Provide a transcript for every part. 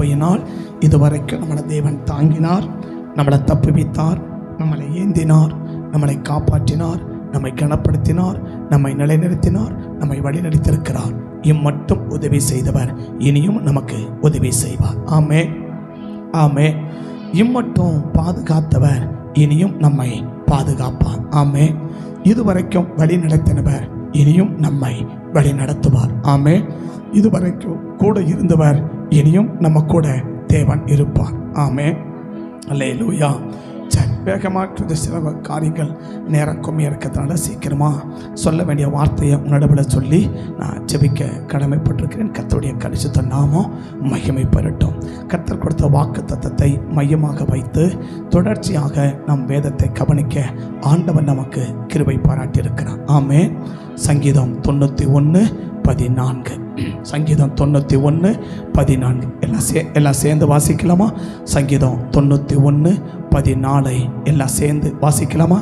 கிருபையினால் இதுவரைக்கும் நம்மளை தேவன் தாங்கினார், நம்மளை தப்புவித்தார், நம்மளை ஏந்தினார், நம்மளை காப்பாற்றினார், நம்மை கனப்படுத்தினார், நம்மை நிலைநிறுத்தினார், நம்மை வழிநடத்தியிருக்கிறார். இம்மட்டும் உதவி செய்தவர் இனியும் நமக்கு உதவி செய்வார். ஆமே ஆமே. இம்மட்டும் பாதுகாத்தவர் இனியும் நம்மை பாதுகாப்பார். ஆமே. இதுவரைக்கும் வழி நடத்தினவர் இனியும் நம்மை வழி நடத்துவார். ஆமே. இதுவரைக்கும் கூட இருந்தவர் இனியும் நம்ம கூட தேவன் இருப்பார். ஆமே. அல்லேலூயா. வேகமாக சில காரியங்கள் நேரம் கம்மியாக இருக்கிறதுனால சீக்கிரமாக சொல்ல வேண்டிய வார்த்தையை உன்னடவில் சொல்லி நான் ஜெபிக்க கடமைப்பட்டிருக்கிறேன். கர்த்தருடைய பரிசுத்த நாமம் மகிமை பெறட்டும். கர்த்தர் கொடுத்த வாக்கு தத்தத்தை மையமாக வைத்து தொடர்ச்சியாக நம் வேதத்தை கவனிக்க ஆண்டவன் நமக்கு கிருபை பாராட்டியிருக்கிறார். ஆமே. சங்கீதம் 91:14. சங்கீதம் 91:14 எல்லாம் சேர்ந்து வாசிக்கலாமா? சங்கீதம் 91:14 எல்லாம் சேர்ந்து வாசிக்கலாமா?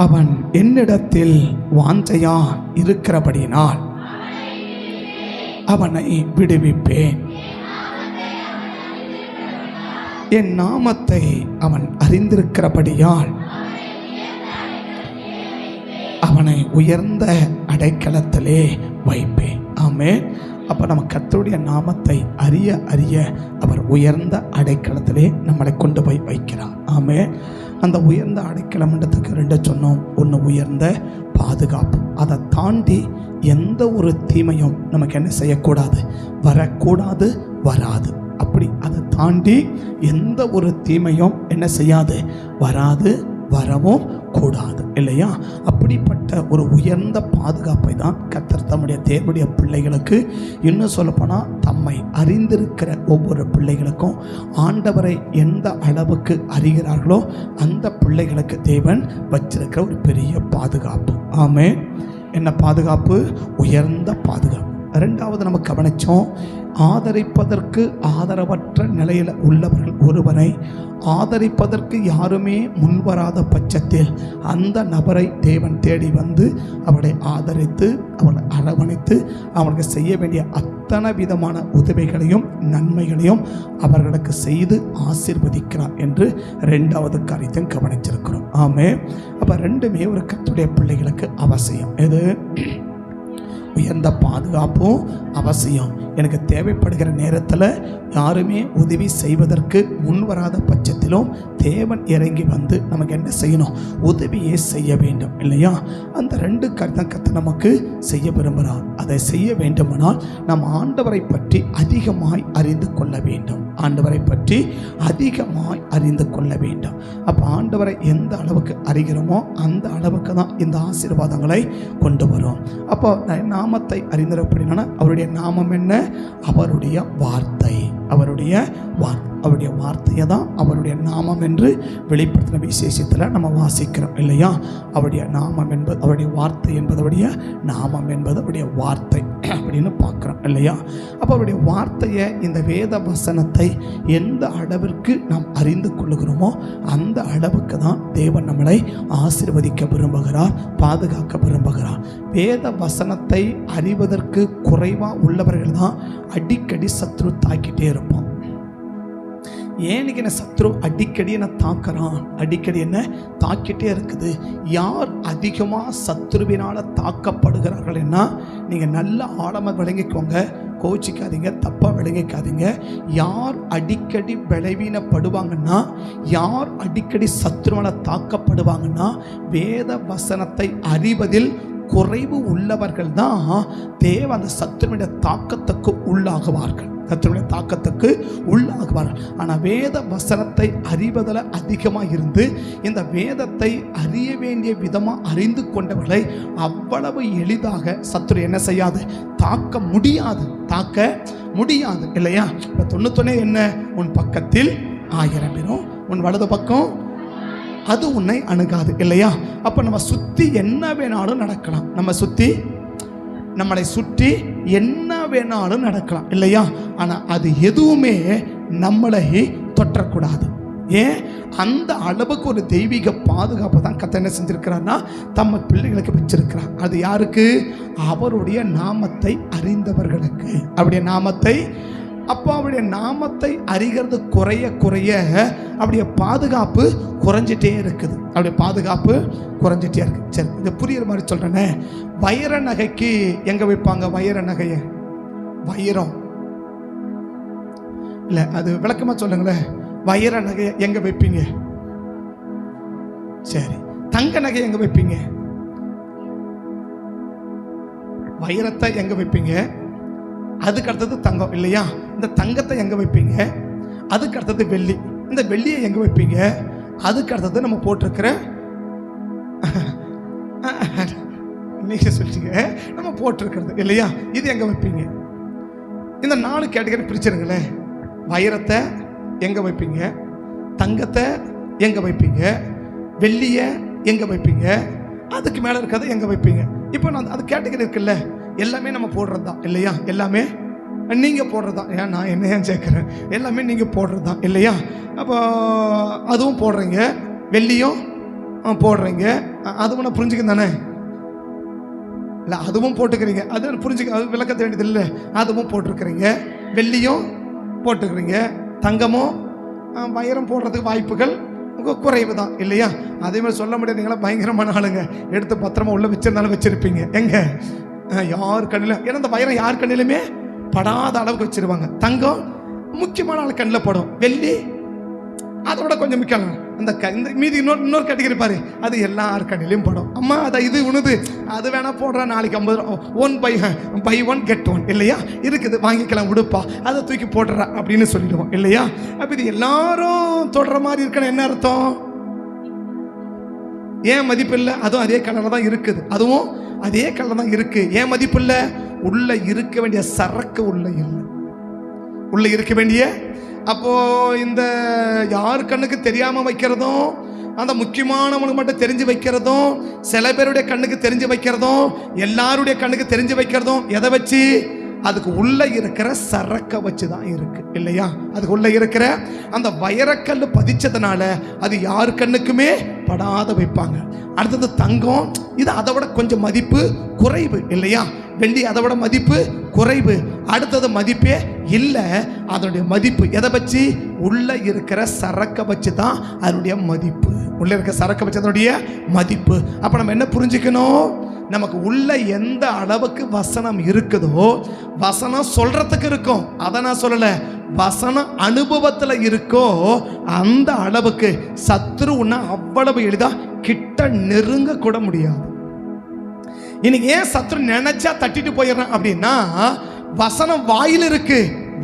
அவன் என்னிடத்தில் வாஞ்சையா இருக்கிறபடியினால் அவனை விடுவிப்பேன். என் நாமத்தை அவன் அறிந்திருக்கிறபடியால் அவனை உயர்ந்த அடைக்கலத்திலே வைப்பேன். ஆமே. அப்போ நம்ம கர்த்தருடைய நாமத்தை அறிய அறிய அவர் உயர்ந்த அடைக்கலத்திலே நம்மளை கொண்டு போய் வைக்கிறார். ஆமே. அந்த உயர்ந்த அடைக்கலம்ன்றதுக்கு 2 சொன்னோம். ஒன்று உயர்ந்த பாதுகாப்பு. அதை தாண்டி எந்த ஒரு தீமையும் நமக்கு என்ன செய்யக்கூடாது, வரக்கூடாது, வராது. அப்படி அதை தாண்டி எந்த ஒரு தீமையும் என்ன செய்யாது, வராது, வரவும் கூடாது இல்லையா? அப்படிப்பட்ட ஒரு உயர்ந்த பாதுகாப்பை தான் கர்த்தர் தம்முடைய தேவனுடைய பிள்ளைகளுக்கு, இன்னும் சொல்லப்போனால் தம்மை அறிந்திருக்கிற ஒவ்வொரு பிள்ளைகளுக்கும் ஆண்டவரை எந்த அளவுக்கு அறிகிறார்களோ அந்த பிள்ளைகளுக்கு தேவன் வச்சிருக்கிற ஒரு பெரிய பாதுகாப்பு. ஆமே. என்ன பாதுகாப்பு? உயர்ந்த பாதுகாப்பு. 2வது நம்ம கவனித்தோம், ஆதரிப்பதற்கு ஆதரவற்ற நிலையில் உள்ளவர்கள் ஒருவரை ஆதரிப்பதற்கு யாருமே முன்வராத பட்சத்தில் அந்த நபரை தேவன் தேடி வந்து அவளை ஆதரித்து அவளை அரவணைத்து அவளுக்கு செய்ய வேண்டிய அத்தனை விதமான உதவிகளையும் நன்மைகளையும் அவர்களுக்கு செய்து ஆசீர்வதிக்கிறார் என்று 2வது காரியத்தையும் கவனிச்சிருக்கிறோம். ஆமே. அப்போ 2மே ஒரு கர்த்தருடைய பிள்ளைகளுக்கு அவசியம். எது? உயர்ந்த பாதுகாப்பும் அவசியம். எனக்கு தேவைப்படுகிற நேரத்தில் யாருமே உதவி செய்வதற்கு முன்வராத பட்சத்திலும் தேவன் இறங்கி வந்து நமக்கு என்ன செய்யணும், உதவியே செய்ய வேண்டும் இல்லையா? அந்த 2 காரியம் கர்த்தர் நமக்கு செய்ய விரும்புகிறார். அதை செய்ய வேண்டுமானால் நாம் ஆண்டவரை பற்றி அதிகமாய் அறிந்து கொள்ள வேண்டும். ஆண்டவரை பற்றி அதிகமாய் அறிந்து கொள்ள வேண்டும். அப்போ ஆண்டவரை எந்த அளவுக்கு அறிகிறோமோ அந்த அளவுக்கு தான் இந்த ஆசீர்வாதங்களை கொண்டு வரும். அப்போ நாமத்தை அறிந்திருப்படினா அவருடைய நாமம் என்ன? அவருடைய வார்த்தை. அவருடைய வார்த்தையை தான் அவருடைய நாமம் என்று வெளிப்படுத்தின விசேஷத்தில் நம்ம வாசிக்கிறோம் இல்லையா? அவருடைய நாமம் என்பது, அவருடைய வார்த்தை என்பது, அவருடைய நாமம் என்பது அவருடைய வார்த்தை அப்படின்னு பார்க்குறோம் இல்லையா? அப்போ அவருடைய வார்த்தையை, இந்த வேத வசனத்தை எந்த அளவிற்கு நாம் அறிந்து கொள்ளுகிறோமோ அந்த அளவுக்கு தான் தேவன் நம்மளை ஆசீர்வதிக்க விரும்புகிறார், பாதுகாக்க விரும்புகிறார். வேத வசனத்தை அறிவதற்கு குறைவாக உள்ளவர்கள் தான் அடிக்கடி சத்ரு தாக்கிட்டே இருப்போம். ஏன்னு என்ன சத்ரு அடிக்கடி என்ன தாக்குறான், அடிக்கடி என்ன தாக்கிட்டே இருக்குது. யார் அதிகமாக சத்ருவினால் தாக்கப்படுகிறார்கள் என்ன, நீங்கள் நல்ல ஆழமாக விளங்கிக்கோங்க, கோச்சிக்காதீங்க, தப்பாக விளங்கிக்காதீங்க. யார் அடிக்கடி பலவீனப்படுவாங்கன்னா, யார் அடிக்கடி சத்ருவால் தாக்கப்படுவாங்கன்னா, வேத வசனத்தை அறிவதில் குறைவு உள்ளவர்கள் தான் அந்த சத்ருவினுடைய தாக்கத்துக்கு உள்ளாகுவார்கள். கர்த்தருடைய தாக்கத்துக்கு உள்ளாகுவார்கள். ஆனால் வேத வசனத்தை அறிவதில் அதிகமாக இருந்து இந்த வேதத்தை அறிய வேண்டிய விதமாக அறிந்து கொண்டவர்களை அவ்வளவு எளிதாக சத்துரு என்ன செய்யாது, தாக்க முடியாது இல்லையா? இப்போ 91 என்ன, உன் பக்கத்தில் 1000 பேரும் உன் வலது பக்கம் அது உன்னை அணுகாது இல்லையா? அப்போ நம்ம சுற்றி என்ன வேணாலும் நடக்கலாம், நம்மளை சுற்றி என்ன வேணாலும் நடக்கலாம் இல்லையா? ஆனால் அது எதுவுமே நம்மளை தொற்றக்கூடாது. ஏன்? அந்த அளவுக்கு ஒரு தெய்வீக பாதுகாப்பு தான் கர்த்தர் என்ன செஞ்சிருக்கிறார்னா தம்ம பிள்ளைகளுக்கு வச்சிருக்கிறார். அது யாருக்கு? அவருடைய நாமத்தை அறிந்தவர்களுக்கு. அவருடைய நாமத்தை, அப்போ அவருடைய நாமத்தை அறிகிறது குறைய குறைய அவருடைய பாதுகாப்பு குறைஞ்சிட்டே இருக்குது. அவருடைய பாதுகாப்பு குறைஞ்சிட்டே இருக்கு. சரி, இதை புரியுற மாதிரி சொல்றேனே. வைர நகைக்கு எங்க வைப்பாங்க? வைர நகையை வைரம் இல்லை, அது விளக்கமா சொல்லுங்களேன். வைர நகையை எங்க வைப்பீங்க? சரி, தங்க நகை எங்க வைப்பீங்க? வைரத்தை எங்க வைப்பீங்க? அதுக்கு அடுத்தது தங்கம் இல்லையா? இந்த தங்கத்தை எங்க வைப்பீங்க? அதுக்கு அடுத்தது வெள்ளி. இந்த வெள்ளியை எங்க வைப்பீங்க? அதுக்கு அடுத்தது நம்ம போட்டிருக்கிற நீங்க சொல்லிட்டீங்க நம்ம போட்டிருக்கிறது இல்லையா? இது எங்க வைப்பீங்க? இந்த 4 கேட்டகரி பிரிச்சிருங்களேன். வைரத்தை எங்க வைப்பீங்க? தங்கத்தை எங்க வைப்பீங்க? வெள்ளியை எங்க வைப்பீங்க? அதுக்கு மேல இருக்கிறத எங்க வைப்பீங்க? இப்போ நான் அது கேட்டகரி இருக்குல்ல, எல்லாமே நம்ம போடுறது தான் இல்லையா? எல்லாமே நீங்க போடுறது தான். ஏன் நான் என்ன ஏன் சேர்க்கிறேன்? எல்லாமே நீங்க போடுறது தான் இல்லையா? அப்போ அதுவும் போடுறீங்க, வெள்ளியும் போடுறீங்க. அதுவும் நான் புரிஞ்சுக்க தானே? இல்லை, அதுவும் போட்டுக்கிறீங்க. அது புரிஞ்சுக்க, அது விளக்கத்த வேண்டியது இல்லை. அதுவும் போட்டிருக்கிறீங்க, வெள்ளியும் போட்டுக்கிறீங்க, தங்கமும் வைரம் போடுறதுக்கு வாய்ப்புகள் குறைவு தான் இல்லையா? அதே மாதிரி சொல்ல முடியாது. நீங்களாம் பயங்கரமான ஆளுங்க, எடுத்து பத்திரமா உள்ள வச்சிருந்தாலும் வச்சிருப்பீங்க. எங்க யார் கண்ணிலும், ஏன்னா இந்த வைரம் யார் கண்ணிலுமே படாத அளவுக்கு வச்சிருவாங்க. தங்கம் முக்கியமான ஆள் கண்ணில் படும், வெள்ளி அதோட கொஞ்சம் முக்கியம். இந்த மீதி இன்னொரு கேட்டகரி பாரு, அது எல்லார் கண்ணிலையும் படும். அம்மா அதை இது உணுது, அது வேணா போடுறா, நாளைக்கு 50 ரூபா 1 buy 1 get 1 இல்லையா? இருக்குது, வாங்கிக்கலாம் விடுப்பா, அதை தூக்கி போடுறா அப்படின்னு சொல்லிடுவோம் இல்லையா? அப்போ இது எல்லாரும் தொடர மாதிரி இருக்கணும். என்ன அர்த்தம்? ஏன் மதிப்பு இல்லை? அதுவும் அதே கலரில் தான் இருக்குது, அதுவும் அதே கலர் தான் இருக்கு. ஏன் மதிப்பு இல்லை? உள்ள இருக்க வேண்டிய சரக்கு உள்ள இல்லை, உள்ள இருக்க வேண்டிய. அப்போ இந்த யார் கண்ணுக்கு தெரியாம வைக்கிறதும், அந்த முக்கியமானவனுக்கு மட்டும் தெரிஞ்சு வைக்கிறதும், சில பேருடைய கண்ணுக்கு தெரிஞ்சு வைக்கிறதும், எல்லாருடைய கண்ணுக்கு தெரிஞ்சு வைக்கிறதும் எதை வச்சு? அதுக்கு உள்ள இருக்கிற சரக்க வச்சு தான் இருக்கு இல்லையா? அதுக்கு உள்ள இருக்கிற அந்த வைரக்கல் பதிச்சதுனால அது யார் கண்ணுக்குமே படாத வைப்பாங்க. அடுத்தது தங்கம், இது அதை விட கொஞ்சம் மதிப்பு குறைவு இல்லையா? வெள்ளி அதை விட மதிப்பு குறைவு. அடுத்தது மதிப்பே இல்லை. அதனுடைய மதிப்பு எதை வச்சு? உள்ள இருக்கிற சரக்க வச்சு தான் அதனுடைய மதிப்பு. உள்ள இருக்கிற சரக்க வச்சு அதனுடைய மதிப்பு. அப்ப நம்ம என்ன புரிஞ்சுக்கணும்? நமக்கு உள்ள எந்த அளவுக்கு வசனம் இருக்குதோ, வசனம் சொல்றதுக்கு இருக்கும், அதை நான் சொல்லல, வசனம் அனுபவத்துல இருக்கோ அந்த அளவுக்கு சத்துரு உன்னை அவ்வளவு எளிதா கிட்ட நெருங்க கூட முடியாது. இன்னைக்கு ஏன் சத்துரு நினைச்சா தட்டிட்டு போயிடுறான் அப்படின்னா, வசனம் வாயில இருக்கு,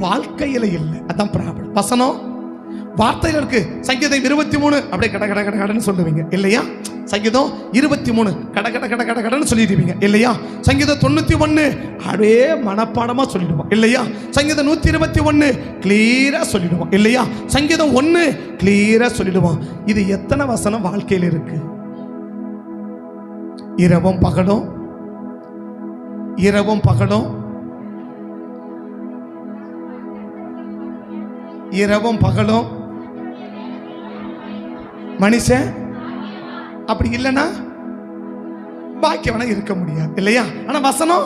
வாழ்க்கையில இல்லை. அதான் ப்ராப்ளம். வசனம் வார்த்தையில இருக்கு. சங்கீதம் 23 அப்படியே கட கட கட கடன்னு சொல்லுவீங்க இல்லையா? சங்கீதம் 23 கட கட கட கட கடன்னு சொல்லிடுவீங்க இல்லையா? சங்கீதம் 91 அப்படியே மனப்பாடமா சொல்லிடுவோம் இல்லையா? சங்கீதம் 121 கிளியரா சொல்லிடுவோம் இல்லையா? சங்கீதம் 1 கிளியரா சொல்லிடுவோம். இது எத்தனை வசனம் வாழ்க்கையில் இருக்கு? இரவும் பகலும், இரவும் பகலும், இரவும் பகலும். மனுஷன் அப்படி இல்லைன்னா பாக்கியவனா இருக்க முடியாது இல்லையா? ஆனா வசனம்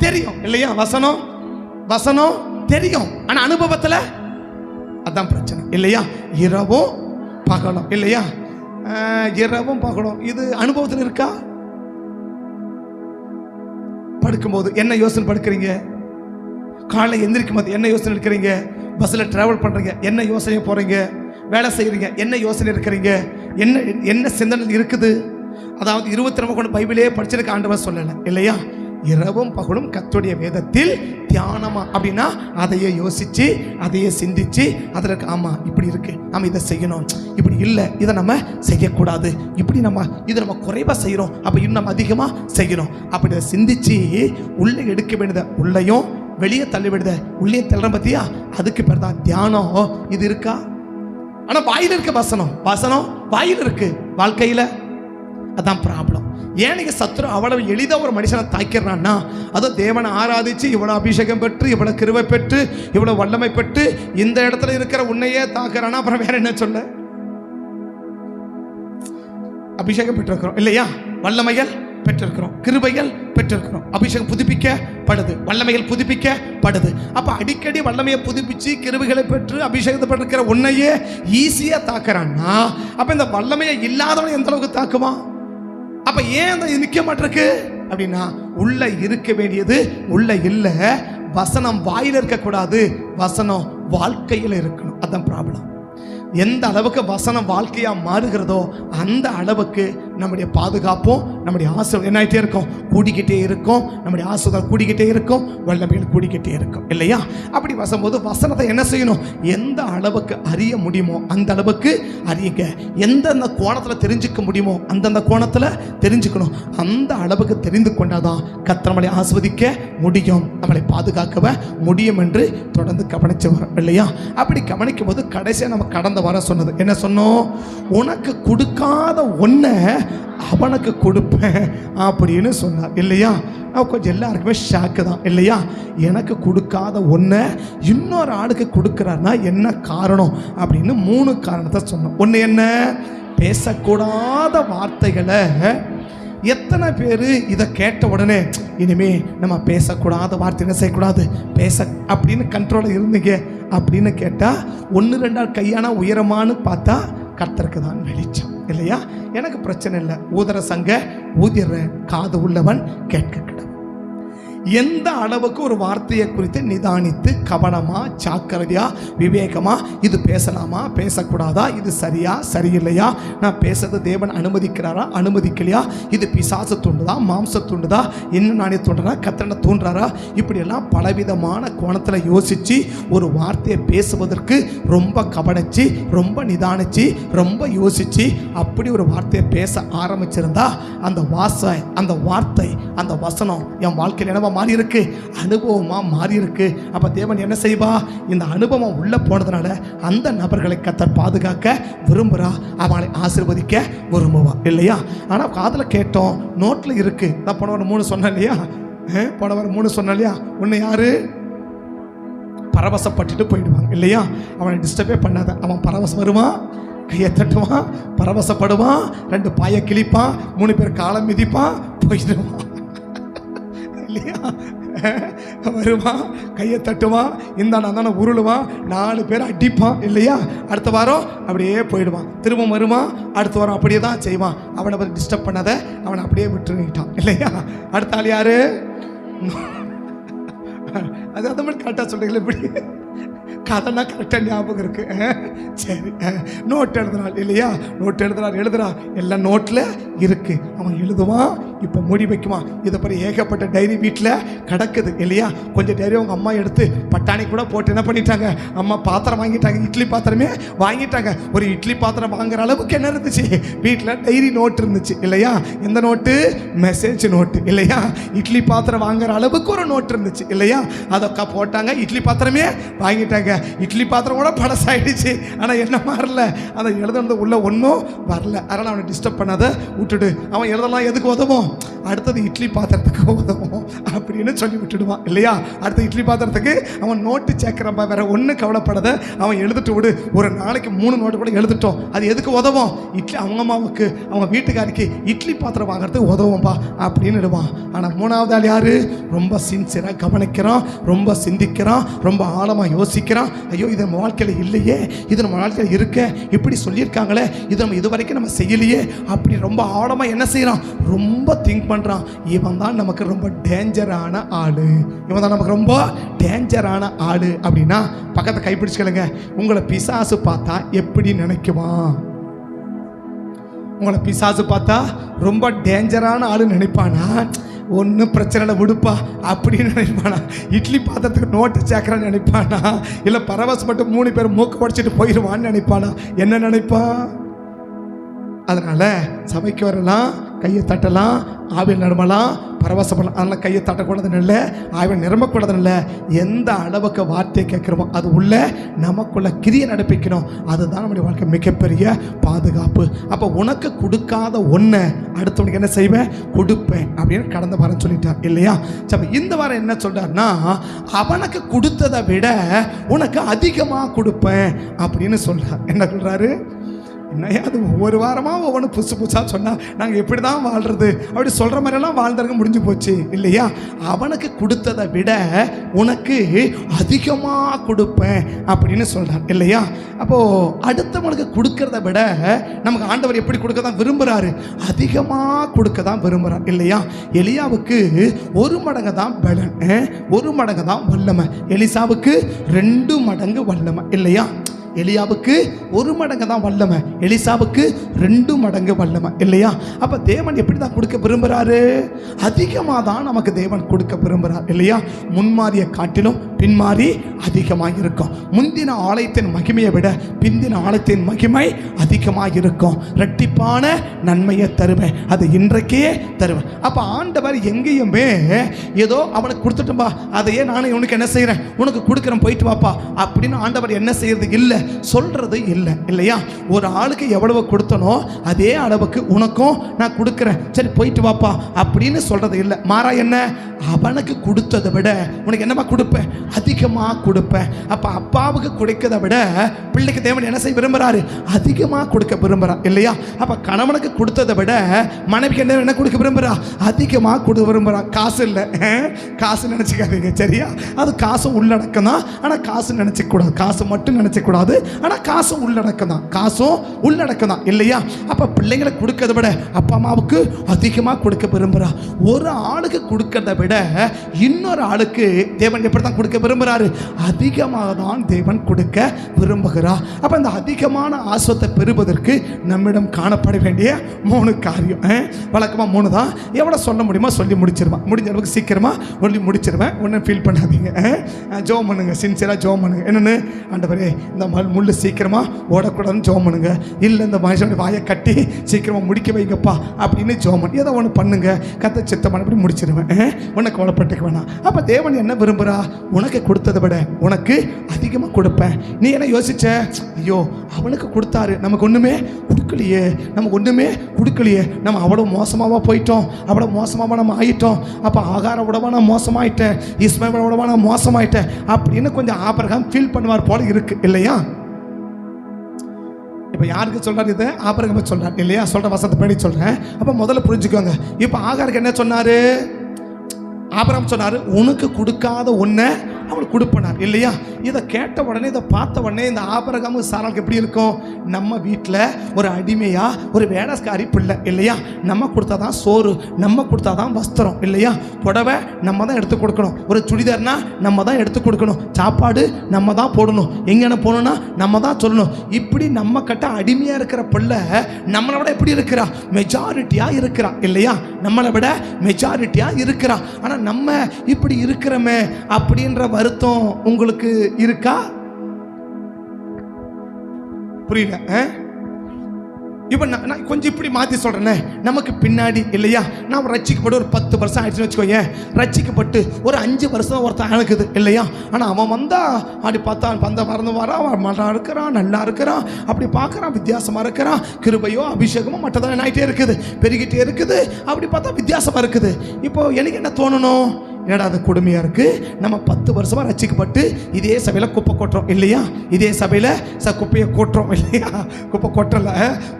தெரியும் இல்லையா? வசனம் வசனம் தெரியும், ஆனா அனுபவத்துல அதான் பிரச்சனை இல்லையா? இரவும் பகலும் இல்லையா? இரவும் பகலும் இது அனுபவத்தில் இருக்கா? படுக்கும்போது என்ன யோசனை படுக்கிறீங்க? காலையில் எந்திரிக்கும் போது என்ன யோசனை இருக்கிறீங்க? பஸ்ஸில் டிராவல் பண்ணுறீங்க என்ன யோசனை போகிறீங்க? வேலை செய்கிறீங்க என்ன யோசனை இருக்கிறீங்க? என்ன என்ன சிந்தனை இருக்குது? அதாவது 20 கொண்டு பைபிளே படிச்சிருக்க ஆண்டவர் சொல்லலை இல்லையா? இரவும் பகலும் கர்த்தருடைய வேதத்தில் தியானமா அப்படின்னா அதையே யோசிச்சு அதையே சிந்திச்சு அதற்கு ஆமா இப்படி இருக்கு, நம்ம இதை செய்யணும், இப்படி இல்லை இதை நம்ம செய்யக்கூடாது, இப்படி நம்ம இதை நம்ம குறைவா செய்யறோம், அப்ப இன்னும் நம்ம அதிகமா செய்யணும், அப்படி சிந்திச்சு உள்ளே எடுக்க வேண்டியதை உள்ளேயும் வெளியே தள்ளிவிடுத உள்ளே தள்ளுற பத்தியா, அதுக்கு பேர் தான் தியானம். இது இருக்கா? ஆனா வாயில இருக்க வசனம், வசனம் வாயில இருக்கு, வாழ்க்கையில அதான் ப்ராப்ளம். ஏன் நீங்க சத்துரு அவ்வளவு எளிதா ஒரு மனுஷனை தாக்கிறான்னா, அதை தேவனை ஆராதிச்சு இவ்வளவு அபிஷேகம் பெற்று இவ்வளவு கிருபை பெற்று இவ்வளவு வல்லமை பெற்று இந்த இடத்துல இருக்கிற உன்னையே தாக்குறானா, அப்புறம் வேற என்ன சொல்ல? அபிஷேகம் பெற்றிருக்கிறோம் இல்லையா? வல்லமைகள் பெற்றிருக்கிறோம், கிருபைகள் பெற்றிருக்கிறோம், அபிஷேகம் புதுப்பிக்கப்படுது, வல்லமைகள் புதுப்பிக்கப்படுது. அப்ப அடிக்கடி வல்லமையை புதுப்பிச்சு கிருபைகளை பெற்று அபிஷேகத்தை பெற்றிருக்கிற உன்னையே ஈஸியா தாக்குறான்னா, அப்ப இந்த வல்லமையை இல்லாதவனை எந்த அளவுக்கு தாக்குவான்? அப்ப ஏன் அந்த நிக்க மாட்டிருக்கு அப்படின்னா, உள்ள இருக்க வேண்டியது உள்ள இல்ல. வசனம் வாயில இருக்கக்கூடாது, வசனம் வாழ்க்கையில் இருக்கணும். அதான் ப்ராப்ளம். எந்த அளவுக்கு வசனம் வாழ்க்கையா மாறுகிறதோ அந்த அளவுக்கு நம்முடைய பாதுகாப்பும் நம்முடைய ஆசீர்வாதம் என்ன ஆகிட்டே இருக்கும், கூடிக்கிட்டே இருக்கும். நம்முடைய ஆசீர்வாதம் கூடிக்கிட்டே இருக்கும், வல்லமைகள் கூடிக்கிட்டே இருக்கும் இல்லையா? அப்படி வசம்போது வசனத்தை என்ன செய்யணும்? எந்த அளவுக்கு அறிய முடியுமோ அந்த அளவுக்கு அறியுங்க. எந்தெந்த கோணத்தில் தெரிஞ்சுக்க முடியுமோ அந்தந்த கோணத்தில் தெரிஞ்சுக்கணும். அந்த அளவுக்கு தெரிந்து கொண்டாதான் கர்த்தர் நம்மளை ஆசீர்வதிக்க முடியும், நம்மளை பாதுகாக்க முடியும் என்று தொடர்ந்து கவனிச்சு வரோம் இல்லையா? அப்படி கவனிக்கும் போது கடைசியாக நம்ம கடந்த வர சொன்னது என்ன சொன்னோம்? உனக்கு கொடுக்காத ஒன்றை அவனுக்கு கொடுப்பேன் அப்படின்னு சொன்னார் இல்லையா? கொஞ்சம் எல்லாருக்குமே ஷாக்கு தான் இல்லையா? எனக்கு கொடுக்காத ஒன்றை இன்னொரு ஆளுக்கு கொடுக்குறாருன்னா என்ன காரணம் அப்படின்னு 3 காரணத்தை சொன்னோம். ஒன்று என்ன? பேசக்கூடாத வார்த்தைகளை. எத்தனை பேர் இதை கேட்ட உடனே இனிமே நம்ம பேசக்கூடாத வார்த்தை என்ன செய்யக்கூடாது பேச அப்படின்னு கண்ட்ரோலில் இருந்தீங்க அப்படின்னு கேட்டால் 1-2 கையான உயரமானு பார்த்தா கர்த்தருக்கு தான் வெளிச்சம் இல்லையா? எனக்கு பிரச்சனை இல்லை, ஊதர சங்க ஊதிர காது உள்ளவன் கேட்க கிடவும். எந்த அளவுக்கு ஒரு வார்த்தையை குறித்து நிதானித்து கவனமா ஜாக்கிரதையா விவேகமா இது பேசலாமா பேசக்கூடாதா, இது சரியா சரியில்லையா, நான் பேசுறது தேவன் அனுமதிக்கிறாரா அனுமதிக்கலையா, இது பிசாசு தூண்டுதா மாம்ச தூண்டுதா என்ன நானே தூண்டுறா கர்த்தனை தூண்டுறாரா, இப்படியெல்லாம் பலவிதமான கோணத்தில் யோசித்து ஒரு வார்த்தையை பேசுவதற்கு ரொம்ப கவனித்து ரொம்ப நிதானித்து ரொம்ப யோசித்து அப்படி ஒரு வார்த்தையை பேச ஆரம்பிச்சிருந்தா அந்த வார்த்தை அந்த வசனம் என் வாழ்க்கையில் என்னவா மாறி இருக்கு, அனுபவமா மாறி இருக்கு. அப்ப தேவன் என்ன செய்வா? இந்த அனுபவம் உள்ள போனதுனால அந்த நபர்களை கர்த்தர் பாதுகாக்க விரும்புறா, அவனை ஆசீர்வதிக்க விரும்புவா இல்லையா? ஆனா காதுல கேட்டோம், நோட்ல இருக்கு. நான் போன வாரம் 3 சொன்னேன் இல்லையா? போன வாரம் 3 சொன்னேன் இல்லையா? ஒன்னு யாரு? பரவசப்பட்டுட்டு போயிடுவாங்க இல்லையா? அவனை டிஸ்டர்பே பண்ணாத. அவன் பரவசம் வருவான், கையை தட்டுவான், பரவசப்படுவான், 2 பாயை கிழிப்பான், 3 பேர் காலம் மிதிப்பான், போயிடுவான் இல்லையா? வருவான், கையை தட்டுவான், இந்த உருளுவான், 4 பேர் அடிப்பான் இல்லையா? அடுத்த வாரம் அப்படியே போயிடுவான், திரும்ப வருவான், அடுத்த வாரம் அப்படியே தான் செய்வான். அவனை டிஸ்டர்ப் பண்ணாத, அவனை அப்படியே விட்டுட்டான் இல்லையா? அடுத்த ஆள் யாரு? அது அந்த மாதிரி கரெக்டாக சொல்றீங்களா? இப்படி கதைனா கரெக்டாக ஞாபகம் இருக்கு. சரி, நோட் எழுதுனாள் இல்லையா? நோட் எழுதுறான், எல்லாம் நோட்டில் இருக்கு. அவன் எழுதுவான், இப்போ மூடி வைக்குவான். இதை பற்றி ஏகப்பட்ட டைரி வீட்டில் கிடக்குது இல்லையா? கொஞ்சம் டைரி அவங்க அம்மா எடுத்து பட்டாணி கூட போட்டு என்ன பண்ணிட்டாங்க, அம்மா பாத்திரம் வாங்கிட்டாங்க, இட்லி பாத்திரமே வாங்கிட்டாங்க. ஒரு இட்லி பாத்திரம் வாங்குற அளவுக்கு என்ன இருந்துச்சு வீட்டில்? டைரி நோட் இருந்துச்சு இல்லையா? எந்த நோட்டு? மெசேஜ் நோட்டு இல்லையா? இட்லி பாத்திரம் வாங்குற அளவுக்கு ஒரு நோட் இருந்துச்சு இல்லையா? அதை போட்டாங்க, இட்லி பாத்திரமே வாங்கிட்டாங்க. இட்லி பாத்திரம் கூட பழசாயிடுச்சு, ஆனால் என்ன மாறல, அதை எழுதுனது உள்ள ஒன்றும் வரல. அதனால் அவனை டிஸ்டர்ப் பண்ணாத, விட்டுடு. அவன் எழுதலாம் எதுக்கு உதவும்? அடுத்தது இட்லி பாத்திரத்துக்கு உதவும் அப்படின்னு சொல்லி விட்டுடுவான் இல்லையா? அடுத்த இட்லி பாத்திரத்துக்கு அவன் நோட்டு சேர்க்கிறப்ப வேற ஒன்றும் கவலைப்படாத, அவன் எழுதிட்டு விடு. ஒரு நாளைக்கு 3 நோட்டு கூட எழுதிட்டோம், அது எதுக்கு உதவும்? இட்லி அவங்க அம்மாவுக்கு அவங்க வீட்டுக்காரிக்கு இட்லி பாத்திரம் வாங்குறதுக்கு உதவும்பா அப்படின்னு இடுவான். ஆனால் 3வது ஆள் யாரு? ரொம்ப சின்சியராக கவனிக்கிறான், ரொம்ப சிந்திக்கிறான், ரொம்ப ஆழமாக யோசிக்கிறான். ஐயோ, இது நம்ம வாழ்க்கையில் இல்லையே, இது நம்ம வாழ்க்கையில் இருக்க, இப்படி சொல்லியிருக்காங்களே, இது நம்ம இது வரைக்கும் நம்ம செய்யலையே, அப்படி ரொம்ப ஆழமாக என்ன செய்யறான்? ரொம்ப திங்க் பண்றான். இவன் தான் நமக்கு ரொம்ப டேஞ்சரான ஆளு, இவன் தான் நமக்கு ரொம்ப டேஞ்சரான ஆளு அப்படின்னா பக்கத்தை கைப்பிடிச்சுக்கலுங்க. உங்களை பிசாசு பார்த்தா எப்படி நினைக்குவான்? உங்களை பிசாசு பார்த்தா ரொம்ப டேஞ்சரான ஆளு நினைப்பானா? ஒன்றும் பிரச்சனை இல்லை விடுப்பா அப்படின்னு நினைப்பானா? இட்லி பாத்திரத்துக்கு நோட்டு சேர்க்குறான்னு நினைப்பானா? இல்லை பரவசப்பட்டு 3 பேர் மூக்கு படிச்சுட்டு போயிடுவான்னு நினைப்பானா? என்ன நினைப்பான்? அதனால் சபைக்கு வரலாம், கையை தட்டலாம், ஆவியில் நிரம்பலாம், பரவசப்படலாம். அதனால் கையை தட்டக்கூடாதுன்னு இல்லை, ஆவியில் நிரம்பக்கூடாதுன்னு இல்லை. எந்த அளவுக்கு வார்த்தையை கேட்குறோமோ அது உள்ள நமக்குள்ள கிரியை நடப்பிக்கணும். அதுதான் நம்முடைய வாழ்க்கை மிகப்பெரிய பாதுகாப்பு. அப்போ உனக்கு கொடுக்காத ஒன்றை அடுத்தவனுக்கு என்ன செய்வேன்? கொடுப்பேன் அப்படின்னு கடந்த வாரம் சொல்லிட்டார் இல்லையா? சரி, இந்த வாரம் என்ன சொல்றாருன்னா, அவனுக்கு கொடுத்ததை விட உனக்கு அதிகமாக கொடுப்பேன் அப்படின்னு சொல்றார். என்ன சொல்றாரு? என்னையா அது ஒவ்வொரு வாரமாக ஒவ்வொன்று புதுசு புதுசாக சொன்னால் நாங்கள் எப்படி தான் வாழ்கிறது அப்படி சொல்கிற மாதிரியெல்லாம் வாழ்ந்தவங்க முடிஞ்சு போச்சு இல்லையா. அவனுக்கு கொடுத்ததை விட உனக்கு அதிகமாக கொடுப்பேன் அப்படின்னு சொல்கிறான் இல்லையா. அப்போது அடுத்தவனுக்கு கொடுக்கறத விட நமக்கு ஆண்டவர் எப்படி கொடுக்க தான் விரும்புகிறாரு, அதிகமாக கொடுக்க தான் விரும்புகிறார் இல்லையா. எலியாவுக்கு 1 மடங்கு தான் பலன், 1 மடங்கு தான் வல்லமை. எலிசாவுக்கு 2 மடங்கு வல்லமை இல்லையா. எலியாவுக்கு 1 மடங்கு தான் வல்லமை, எலிசாவுக்கு 2 மடங்கு வல்லமை இல்லையா. அப்போ தேவன் எப்படி தான் கொடுக்க விரும்புகிறாரு, அதிகமாக தான் நமக்கு தேவன் கொடுக்க விரும்புகிறார் இல்லையா. முன்மாறிய காட்டிலும் பின்மாறி அதிகமாக இருக்கும். முந்தின ஆலயத்தின் மகிமையை விட பிந்தின ஆலயத்தின் மகிமை அதிகமாக இருக்கும். இரட்டிப்பான நன்மையை தருவேன், அது இன்றைக்கே தருவேன். அப்போ ஆண்டவர் எங்கேயுமே ஏதோ அவனுக்கு கொடுத்துட்டும்பா அதையே நானே உனக்கு என்ன செய்கிறேன், உனக்கு கொடுக்குறேன் போயிட்டு வாப்பா அப்படின்னு ஆண்டவர் என்ன செய்யறது இல்லை, சொல்றது இல்லை இல்லையா. ஒரு ஆளுக்கு எவ்வளவு கொடுத்தனோ அதே அளவுக்கு உனக்கும் நான் கொடுக்குறேன், சரி போயிட்டு வாப்பா அப்படின்னு சொல்றது இல்லை. மாறா என்ன, அவனுக்கு கொடுத்ததை விட உனக்கு என்னப்பா கொடுப்பேன், அதிகமாக கொடுப்பேன். அப்போ அப்பாவுக்கு கொடுக்கதை விட பிள்ளைக்கு தேவன் என்ன செய்ய விரும்புகிறாரு, அதிகமாக கொடுக்க விரும்புகிறார் இல்லையா. அப்போ கணவனுக்கு கொடுத்ததை விட மனைவிக்கு என்ன கொடுக்க விரும்புகிறா, அதிகமாக கொடுக்க விரும்புகிறா. காசு இல்லை, காசு நினச்சிக்காதீங்க சரியா. அது காசு உள்ளடக்கம் தான், ஆனால் காசு நினச்சிக்கூடாது, காசு மட்டும் நினச்சிக்கூடாது, ஆனால் காசும் உள்ளடக்கம் தான், காசும் உள்ளடக்கம் தான் இல்லையா. அப்போ பிள்ளைங்களை கொடுக்கறத விட அப்பா அம்மாவுக்கு அதிகமாக கொடுக்க விரும்புகிறா. ஒரு ஆளுக்கு கொடுக்கறத விட இன்னொரு ஆளுக்கு தேவன் எப்படி தான் கொடுக்க விரும்புகிறாரு, அதிகமாக தான் தேவன் கொடுக்க விரும்புகிறார். அப்போ இந்த அதிகமான ஆசீர்வாதத்தை பெறுவதற்கு நம்மிடம் காணப்பட வேண்டிய 3 காரியம். வழக்கமாக 3 தான், எவ்வளோ சொல்ல முடியுமோ சொல்லி முடிச்சிருவேன், முடிஞ்ச அளவுக்கு சீக்கிரமாக சொல்லி முடிச்சிருவேன். ஒன்றும் ஃபீல் பண்ணாதீங்க, ஜோம் பண்ணுங்க, சின்சியராக ஜோம் பண்ணுங்க. என்னென்னு, ஆண்டவரே இந்த முள்ளு சீக்கிரமாக ஓடக்கூடாதுன்னு ஜோம் பண்ணுங்க, இல்லை இந்த மனுஷனுடைய வாயை கட்டி சீக்கிரமாக முடிக்க வைங்கப்பா அப்படின்னு ஜோம் பண்ணி ஏதோ ஒன்று பண்ணுங்க, கத்த சித்தமான அப்படி முடிச்சிருவேன், உனக்கு கவலைப்பட்டுக்க வேணாம். அப்போ தேவன் என்ன விரும்புகிறா, உனக்கு கொடுத்ததை விட உனக்கு அதிகமாக கொடுப்பேன். நீ என்ன யோசிச்ச, ஐயோ அவனுக்கு கொடுத்தாரு நமக்கு ஒன்றுமே கொடுக்கலையே, நமக்கு ஒன்றுமே கொடுக்கலையே, நம்ம அவ்வளோ மோசமாக போயிட்டோம், அவ்வளோ மோசமாக நம்ம ஆகிட்டோம், அப்போ ஆகார விடவா நான் மோசமாயிட்டேன், இஸ்மாயில் விடவா நான் மோசமாயிட்டேன் அப்படின்னு கொஞ்சம் ஆபிரகாம் ஃபீல் பண்ணுவார் போல இருக்கு இல்லையா. இப்போ யாருக்கு சொல்றாரு, இது ஆபிரகாம் சொல்றார் இல்லையா. சொல்ற வசனத்தை படி சொல்றேன். அப்போ முதல்ல புரிஞ்சுக்கோங்க. இப்போ ஆகாருக்கு என்ன சொன்னாரு, ஆபிரகாம் சொன்னாரு உனக்கு கொடுக்காத ஒன்றை அவனுக்கு கொடுப்பனார் இல்லையா. இதை கேட்ட உடனே, இதை பார்த்த உடனே இந்த ஆபிரகாம் சாராளுக்கு எப்படி இருக்கும், நம்ம வீட்டில் ஒரு அடிமையா ஒரு வேலைக்காரி பிள்ளை இல்லையா, நம்ம கொடுத்தா தான் சோறு, நம்ம கொடுத்தா தான் வஸ்திரம் இல்லையா, புடவை நம்ம தான் எடுத்து கொடுக்கணும், ஒரு சுடிதார்னா நம்ம தான் எடுத்து கொடுக்கணும், சாப்பாடு நம்ம தான் போடணும், எங்கேன போகணும்னா நம்ம தான் சொல்லணும். இப்படி நம்ம கிட்ட அடிமையாக இருக்கிற பிள்ளை நம்மளை விட எப்படி இருக்கிறா, மெஜாரிட்டியாக இருக்கிறா இல்லையா, நம்மளை விட மெஜாரிட்டியாக இருக்கிறா. ஆனால் நம்ம இப்படி இருக்கிறோமே அப்படின்ற வருத்தம் உங்களுக்கு இருக்கா, புரியல. இப்போ நான் கொஞ்சம் இப்படி மாற்றி சொல்கிறேன்னே, நமக்கு பின்னாடி இல்லையா, நான் ரட்சிக்கப்பட்டு ஒரு 10 வருஷம் ஆயிடுச்சுன்னு வச்சுக்கோங்க, ரட்சிக்கப்பட்டு ஒரு 5 வருஷம் ஒருத்தன் அனுக்குது இல்லையா. ஆனால் அவன் வந்தால் அப்படி பார்த்தா பந்த மறந்து வரான், அவன் நல்லா இருக்கிறான், நல்லா இருக்கிறான், அப்படி பார்க்குறான், வித்தியாசமாக இருக்கிறான், கிருபையோ அபிஷேகமோ மற்றதான் என்ன ஆகிட்டே இருக்குது, பெருகிட்டே இருக்குது, அப்படி பார்த்தா வித்தியாசமாக இருக்குது. இப்போது எனக்கு என்ன தோணணும், ஏடா அது கொடுமையாக இருக்குது, நம்ம 10 வருஷமாக ரட்சிக்கப்பட்டு இதே சபையில் குப்பை கொட்டுறோம் இல்லையா, இதே சபையில் குப்பையை கொட்டுறோம் இல்லையா, குப்பை கொட்டலை,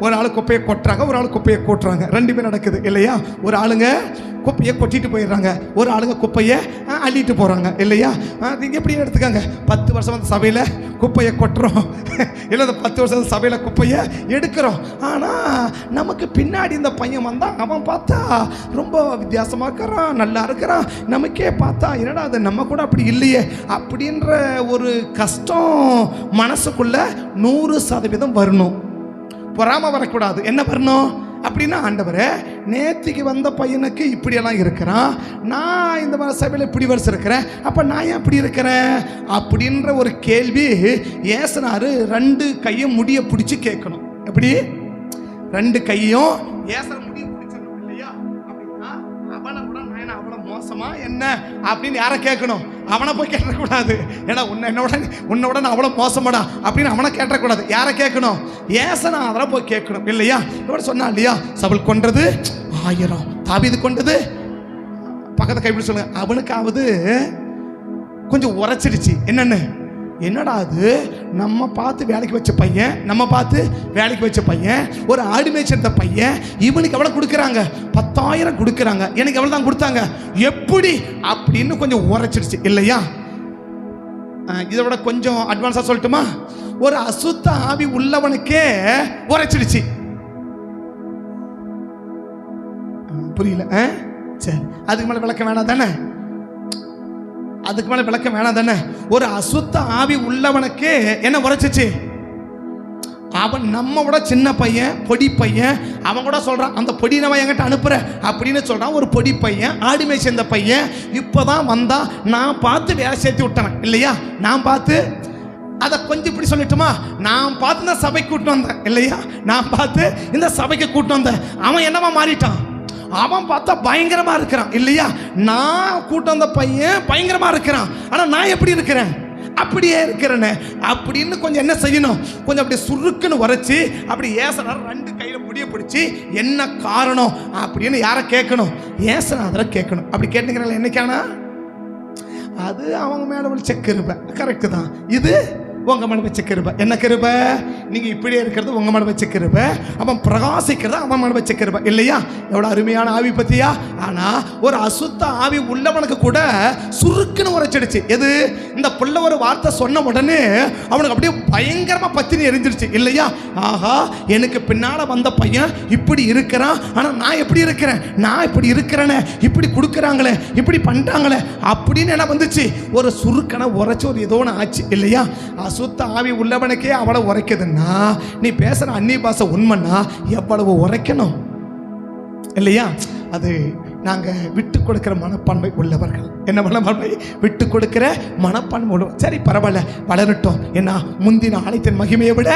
ஒரு ஆள் குப்பையை கொட்டுறாங்க, ஒரு ஆள் குப்பையை கொட்டுறாங்க, 2 பேர் நடக்குது இல்லையா. ஒரு ஆளுங்க குப்பையை கொட்டிட்டு போயிடுறாங்க, ஒரு ஆளுங்க குப்பையை அள்ளிட்டு போகிறாங்க இல்லையா. நீங்கள் எப்படி எடுத்துக்காங்க, 10 வருஷம் அந்த சபையில் குப்பையை கொட்டுறோம் இல்லை, அந்த 10 வருஷம் சபையில் குப்பையை எடுக்கிறோம். ஆனால் நமக்கு பின்னாடி இந்த பையன் வந்தால் அவன் பார்த்தா ரொம்ப வித்தியாசமாக இருக்கிறான், நல்லா இருக்கிறான், நமக்கே பார்த்தா என்னடா அது நம்ம கூட அப்படி இல்லையே அப்படின்ற ஒரு கஷ்டம் மனசுக்குள்ள 100% வரணும். பொறாம வரக்கூடாது. என்ன வரணும் அப்படின்னா, ஆண்டவரே நேத்திக்கு வந்த பையனுக்கு இப்படியெல்லாம் இருக்கிறான், நான் இந்த சபையில் இப்படி வருஷம் இருக்கிறேன், அப்போ நான் ஏன் இப்படி இருக்கிறேன் அப்படின்ற ஒரு கேள்வி ஏசுனாரு 2 கையும் முடிய பிடிச்சி கேட்கணும். எப்படி 2 கையும் ஏசுற முடிய பிடிச்சிடணும் இல்லையா. அப்படின்னா அவனை கூட நான் அவ்வளோ மோசமா என்ன அப்படின்னு யாரை கேட்கணும், அவனை போய் கேட்டக்கூடாது. ஏன்னா உன்னோட நான் அவ்வளோ மோசமாடா அப்படின்னு அவனை கேட்டக்கூடாது. யாரை கேட்கணும், ஏசனா அதெல்லாம் போய் கேட்கணும் இல்லையா. இவட சொன்னா இல்லையா, சவுல் கொன்றது 1000, தாவீது கொண்டது, பக்கத்தை கைப்பிடி சொல்லுங்க, அவனுக்காவது கொஞ்சம் உரைச்சிடுச்சு. என்னன்னு என்னடா அது, நம்ம பார்த்து வேலைக்கு வச்ச பையன், நம்ம பார்த்து வேலைக்கு வச்ச பையன், ஒரு ஆடு மேய்ச்சிருந்த பையன், இவனுக்கு எவ்வளோ கொடுக்குறாங்க? 10,000 கொடுக்குறாங்க, எனக்கு எவ்வளோ தான் கொடுத்தாங்க, எப்படி அப்படின்னு கொஞ்சம் உரைச்சிடுச்சு இல்லையா? இதை விட கொஞ்சம் அட்வான்ஸாக சொல்லட்டுமா? ஒரு அசுத்த ஆவி உள்ளவனுக்கே உரைச்சிடுச்சு. புரியல? சரி, அதுக்கு மேலே விளக்கம் வேணாம் தானே? அதுக்கு மேலே விளக்கம் வேணாம் தானே? ஒரு அசுத்த ஆவி உள்ளவனுக்கு என்ன உரைச்சிச்சு? அவன் நம்ம விட சின்ன பையன், பொடி பையன், அவன் கூட சொல்றான், அந்த பொடி நம்ம என்கிட்ட அனுப்புற அப்படின்னு சொல்றான். ஒரு பொடி பையன், ஆடுமை சேர்ந்த பையன், இப்போதான் வந்தா, நான் பார்த்து வேலை சேர்த்து விட்டவன் இல்லையா? நான் பார்த்து அதை கொஞ்சம் இப்படி சொல்லட்டுமா, நான் பார்த்து இந்த சபைக்கு கூட்டு வந்தேன் இல்லையா? நான் பார்த்து இந்த சபைக்கு கூட்டு வந்தேன். அவன் என்னவா மாறிட்டான்? அவன் பார்த்தா பயங்கரமா இருக்கிறான் இல்லையா? நான் கூட்டு வந்த பையன் பயங்கரமா இருக்கிறான், ஆனா நான் எப்படி இருக்கிறேன்? அப்படியே இருக்கிறேன்னு அப்படின்னு கொஞ்சம் என்ன செய்யணும்? கொஞ்சம் அப்படி சுருக்குன்னு வரைச்சி அப்படி ஏசனார் 2 கையில முடிய பிடிச்சி என்ன காரணம் அப்படின்னு யாரை கேட்கணும்? ஏசனாதரை கேட்கணும். அப்படி கேட்டுங்கிறீங்களா? என்னைக்கானா அது அவங்க மேல விழிச்ச கிருபை, கரெக்டு தான். இது உங்க மேல வச்ச கிருபை. என்ன கிருபை? நீங்க இப்படியே இருக்கிறது உங்க மேல வச்ச கிருபை, அவன் பிரகாசிக்கிறது அவன் மேல வச்ச கிருபை இல்லையா? எவ்வளவு அருமையான ஆவி பத்தியா? ஆனா ஒரு அசுத்த ஆவி உள்ளவனுக்கு கூட சுருக்குன்னு உரைச்சிடுச்சு. எது? இந்த புள்ள ஒரு வார்த்தை சொன்ன உடனே அவனுக்கு அப்படியே பயங்கரமா பத்தினி எரிஞ்சிருச்சு இல்லையா? ஆஹா, எனக்கு பின்னால வந்த பையன் இப்படி இருக்கிறான், ஆனா நான் எப்படி இருக்கிறேன்? நான் இப்படி இருக்கிறேனே, இப்படி கொடுக்குறாங்களே, இப்படி பண்றாங்களே அப்படின்னு என்ன வந்துச்சு? ஒரு சுருக்கனை உரைச்சு ஒரு ஏதோ ஒன்று ஆச்சு இல்லையா? அசுத்த ஆவி உள்ளவனுக்கே அவ்வளவு உரைக்குதுன்னா, நீ பேசுற அந்நிய பாஷை உண்மைன்னா எவ்வளவு உரைக்கணும் இல்லையா? அது நாங்க விட்டு கொடுக்கிற மனப்பான்மை உள்ளவர்கள். என்ன மனப்பான்மை? விட்டு கொடுக்கிற மனப்பான்மை உள்ள. சரி, பரவாயில்ல, வளரட்டும். ஏன்னா முந்தின ஆலயத்தின் மகிமையை விட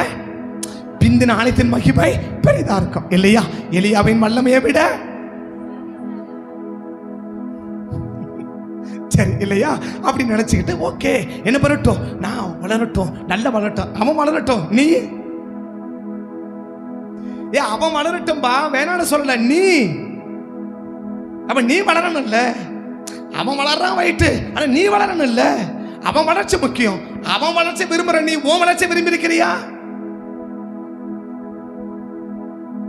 பிந்தின ஆலயத்தின் மகிமை பெரிதா இருக்கும் இல்லையா? எலியாவின் வல்லமையை விட, சரி இல்லையா? அப்படி நினைச்சுக்கிட்டு ஓகே, என்ன பண்ணட்டும், நான் வளரட்டும், நல்ல வளரட்டும், அவன் வளரட்டும், நீ அவன் வளரட்டும் பா, வேணான்னு சொல்லல. நீ அவன் நீ வளரணும் இல்ல, அவன் வளர்றான் வயிட்டு, ஆனா நீ வளரணும் இல்ல. அவன் வளர்ச்சி முக்கியம், அவன் வளர்ச்சி விரும்புற, நீ உன் வளர்ச்சி விரும்பி இருக்கிறியா?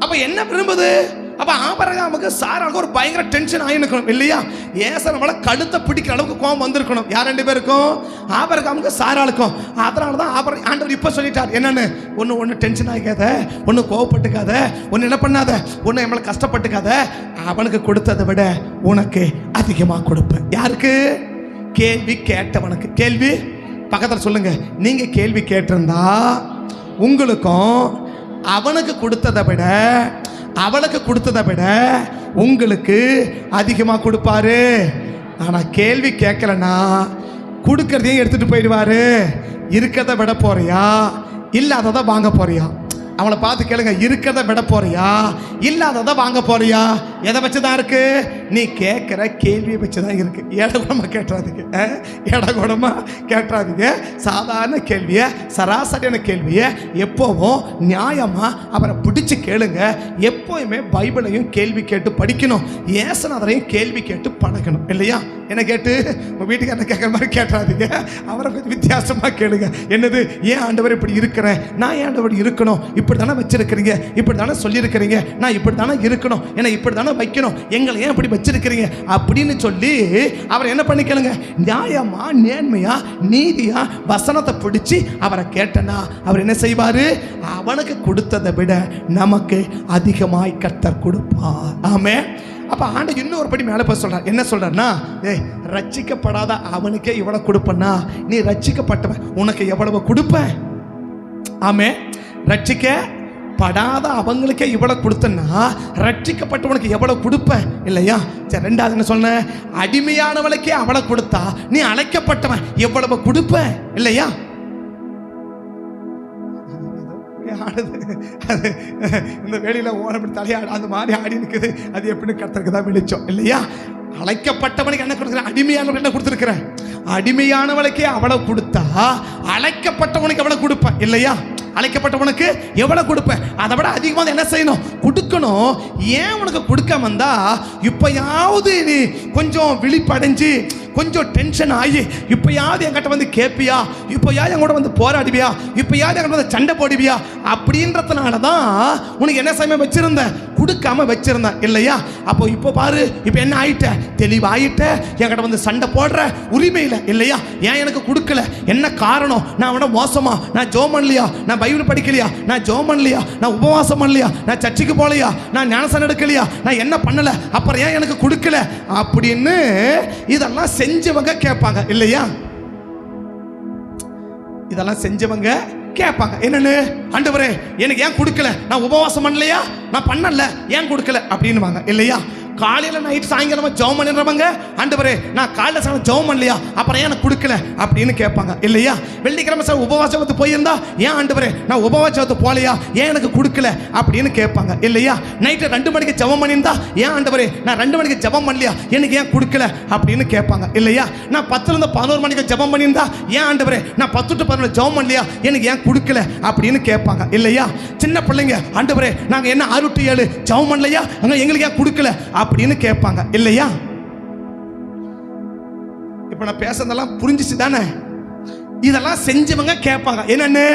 அப்ப என்ன விரும்புது? அப்ப ஆபரகாமுக்கு சாராளுக்கு ஒரு பயங்கர டென்ஷன் ஆயிருக்கணும் இல்லையா? ஏசா நம்மள கழுத்தை பிடிக்கிற அளவுக்கு கோபம் வந்திருக்கணும். யார் 2 பேருக்கும்? ஆபரகாமுக்கு சாராளுக்கும். அதனாலதான் ஆண்டவர் இப்ப சொல்லிட்டார் என்னன்னு, ஒன்னு டென்ஷன் ஆகிக்காத, ஒன்னு கோவப்பட்டுக்காத, ஒன்னு என்ன பண்ணாத, ஒன்னு நம்மள கஷ்டப்பட்டுக்காத, அவனுக்கு கொடுத்ததை விட உனக்கு அதிகமா கொடுப்பேன். யாருக்கு? கேள்வி கேட்டவனுக்கு. கேள்வி பக்கத்தில் சொல்லுங்க. நீங்க கேள்வி கேட்டிருந்தா உங்களுக்கும் அவனுக்கு கொடுத்ததை விட, அவளுக்கு கொடுத்ததை விட உங்களுக்கு அதிகமாக கொடுப்பாரு. ஆனா கேள்வி கேட்கலன்னா கொடுக்கறதையும் எடுத்துட்டு போயிடுவாரு. இருக்கிறத விட போறியா, இல்லாததை வாங்க போறியா? அவளை பார்த்து கேளுங்க, இருக்கிறத விட போறியா, இல்லாததை வாங்க போறியா? எதை வச்சுதான் இருக்கு? நீ கேட்கிற கேள்வியை வச்சுதான் இருக்கு. ஏடகுடமா கேட்டுறாதீங்க, ஏடகுடமா கேட்டுறாதீங்க. சாதாரண கேள்வியை, சராசரியான கேள்வியை எப்போவும் நியாயமா அவரை பிடிச்சு கேளுங்க. எப்போயுமே பைபிளையும் கேள்வி கேட்டு படிக்கணும், ஏசுநாதரையும் கேள்வி கேட்டு பழகணும் இல்லையா? என்ன கேட்டு உங்க வீட்டுக்கு கேட்குற மாதிரி கேட்டுறாதீங்க, அவரை கொஞ்சம் வித்தியாசமா கேளுங்க. என்னது, ஏன் ஆண்டவர் இப்படி இருக்கிறேன், நான் ஏன் ஆண்டவர் இருக்கணும், இப்படி தானே வச்சிருக்கிறீங்க, இப்படி தானே சொல்லியிருக்கிறீங்க, நான் இப்படி தானே இருக்கணும், என்னை இப்படி தானே வைக்கணும், எங்களை ஏன் இப்படி வச்சிருக்கிறீங்க அப்படின்னு சொல்லி அவரை என்ன பண்ணிக்கலுங்க, நியாயமா நேர்மையா நீதியா வசனத்தை பிடிச்சி அவரை கேட்டனா அவர் என்ன செய்வாரு? அவனுக்கு கொடுத்ததை விட நமக்கு அதிகமாய் கர்த்தர் கொடுப்பார். ஆமென். அப்ப ஆண்டவர் இன்னொரு படி மேலே போய் சொல்றார். என்ன சொல்றாருன்னா, ரட்சிக்கப்படாத அவனுக்கே இவ்வளவு கொடுப்பனா, நீ ரட்சிக்கப்பட்டவன் உனக்கு எவ்வளவு கொடுப்பேன்? ஆமென். ரட்சிக்கப்படாத அவங்களுக்கே இவ்வளவு கொடுத்தனா, ரட்சிக்கப்பட்டவனுக்கு எவ்வளவு கொடுப்பேன் இல்லையா? சரி, 2வது என்ன சொன்ன? அடிமையானவளுக்கே அவ்வளவு கொடுத்தா நீ அழைக்கப்பட்டவன் எவ்வளவு கொடுப்ப இல்லையா? அது இந்த வேலையில ஓரப்படி தலையாடு அந்த மாதிரி ஆடி நிற்குது. அது எப்படி கர்த்தருக்கு தான் வெளிச்சம் இல்லையா? அழைக்கப்பட்டவனுக்கு என்ன கொடுக்குற? அடிமையானவனுக்கு என்ன கொடுத்துருக்கிறேன்? அடிமையானவளுக்கே அவ்வளவு கொடுத்தா அழைக்கப்பட்டவனுக்கு எவ்வளவு கொடுப்பேன் இல்லையா? அழைக்கப்பட்டவனுக்கு எவ்வளவு கொடுப்பேன், அதை விட அதிகமாக என்ன செய்யணும்? கொடுக்கணும். ஏன் உனக்கு கொடுக்காம வந்தா இப்பயாவது நீ கொஞ்சம் விழிப்படைஞ்சு கொஞ்சம் டென்ஷன் ஆகி இப்போயாவது என்கிட்ட வந்து கேட்பியா, இப்போயாவது என் கூட வந்து போராடுவியா, இப்போயாவது என்கிட்ட வந்து சண்டை போடுவியா அப்படின்றதுனால தான் உனக்கு என்ன சமயம் வச்சிருந்தேன், கொடுக்காம வச்சிருந்தேன் இல்லையா? அப்போ இப்போ பாரு, இப்போ என்ன ஆயிட்ட, தெளிவாயிட்ட, என்கிட்ட வந்து சண்டை போடுற உரிமையில் இல்லையா? ஏன் எனக்கு கொடுக்கல, என்ன காரணம்? நான் அவனை மோசமா, நான் ஜெபம் பண்ணலையா, நான் பைபிள் படிக்கலையா, நான் ஜெபம் பண்ணலையா, நான் உபவாசம் பண்ணலையா, நான் சர்ச்சுக்கு போகலையா, நான் ஞானஸ்நானம் எடுக்கலையா, நான் என்ன பண்ணல, அப்புறம் ஏன் எனக்கு கொடுக்கல அப்படின்னு இதெல்லாம் செஞ்சவங்க கேட்பாங்க இல்லையா? இதெல்லாம் செஞ்சவங்க கேட்பாங்க. என்னன்னு, ஆண்டவரே எனக்கு ஏன் கொடுக்கல, நான் உபவாசம் பண்ணலையா, நான் பண்ணல, ஏன் கொடுக்கல அப்படின்னுவாங்க இல்லையா? காலையில நைட் சாயங்காலமா ஜெபம் பண்ணிடுறவங்க, ஆண்டவரே நான் காலையில சாயங்காலம் ஜெபம் பண்ணலையா, அப்புறம் ஏன் எனக்கு கொடுக்கல அப்படின்னு கேட்பாங்க இல்லையா? வெள்ளிக்கிழமை சார் உபவாசத்து போயிருந்தா, ஏன் ஆண்டவரே நான் உபவாசத்து போலையா, ஏன் எனக்கு கொடுக்கல அப்படின்னு கேட்பாங்க இல்லையா? நைட்டு 2 மணிக்கு ஜெபம் பண்ணியிருந்தா, ஏன் ஆண்டவரே நான் 2 மணிக்கு ஜெபம் பண்ணலையா, எனக்கு ஏன் கொடுக்கல அப்படின்னு கேட்பாங்க இல்லையா? நான் 10 to 11 மணிக்கு ஜெபம் பண்ணியிருந்தா, ஏன் ஆண்டவரே நான் 10 to 11 ஜெபம் பண்ணலையா, எனக்கு ஏன் கொடுக்கல அப்படின்னு கேட்பாங்க இல்லையா? சின்ன பிள்ளைங்க, ஆண்டவரே நாங்க என்ன 6 to 7 ஜெபம் பண்ணலையா, எங்களுக்கு ஏன் கொடுக்கல அப்படின்னு கேட்பாங்க இல்லையா? இப்ப நான் பேசுறதெல்லாம் புரிஞ்சிச்சு தானே? இதெல்லாம் செஞ்சவங்க கேட்பாங்க. என்னன்னு,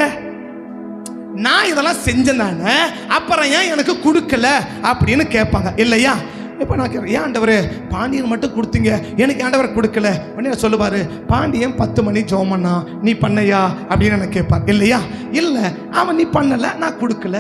நான் இதெல்லாம் செஞ்சேன் தானே, அப்புறம் ஏன் எனக்கு கொடுக்கல அப்படின்னு கேட்பாங்க இல்லையா? இப்போ நான் கேட்குறேன், ஏன் ஆண்டவரே பாண்டியன் மட்டும் கொடுத்தீங்க, எனக்கு ஆண்டவரை கொடுக்கல அப்படின்னு சொல்லுவார். பாண்டியன் 10 மணி ஜெபம் பண்ணா, நீ பண்ணையா அப்படின்னு எனக்கு கேட்பார் இல்லையா? இல்லை, அவன் நீ பண்ணலை, நான் கொடுக்கல.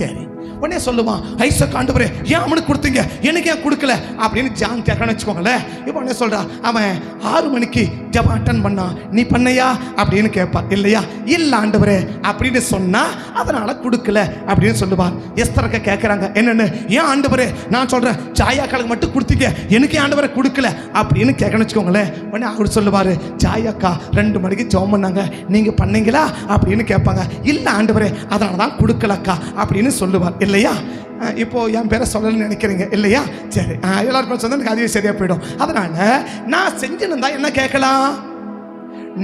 சரி, உடனே சொல்லுவான், ஐசக் ஆண்டவரே ஏன் அவனுக்கு கொடுத்தீங்க, எனக்கு ஏன் கொடுக்கல அப்படின்னு ஜான் கேட்கணும்னு வச்சுக்கோங்களேன். இப்போ உடனே சொல்கிறான், அவன் 6 மணிக்கு ஜெபம் அட்டன் பண்ணா, நீ பண்ணையா அப்படின்னு கேட்பான் இல்லையா? இல்லை ஆண்டவரே அப்படின்னு சொன்னா அதனால கொடுக்கல அப்படின்னு சொல்லுவார். எஸ்தரக்க கேட்குறாங்க, என்னன்னு, ஏன் ஆண்டவரே நான் சொல்கிறேன் ஜாயாக்காளுக்கு மட்டும் கொடுத்தீங்க, எனக்கு ஏன் ஆண்டவரை கொடுக்கல அப்படின்னு கேட்கணும்னு வச்சுக்கோங்களேன். உடனே அவர் சொல்லுவார், ஜாயாக்கா 2 மணிக்கு ஜெபம் பண்ணாங்க, நீங்கள் பண்ணீங்களா அப்படின்னு கேட்பாங்க. இல்லை ஆண்டவரே அதனால தான் கொடுக்கலக்கா அப்படின்னு சொல்லுவார் இல்லையா? இப்போ என் பேரை சொல்லணும்னு நினைக்கிறீங்க இல்லையா? சரி, எல்லாருக்கும் சொன்னா எனக்கு அதுவே சரியா போயிடும். அதனால நான் செஞ்சுருந்தா என்ன கேட்கலாம்,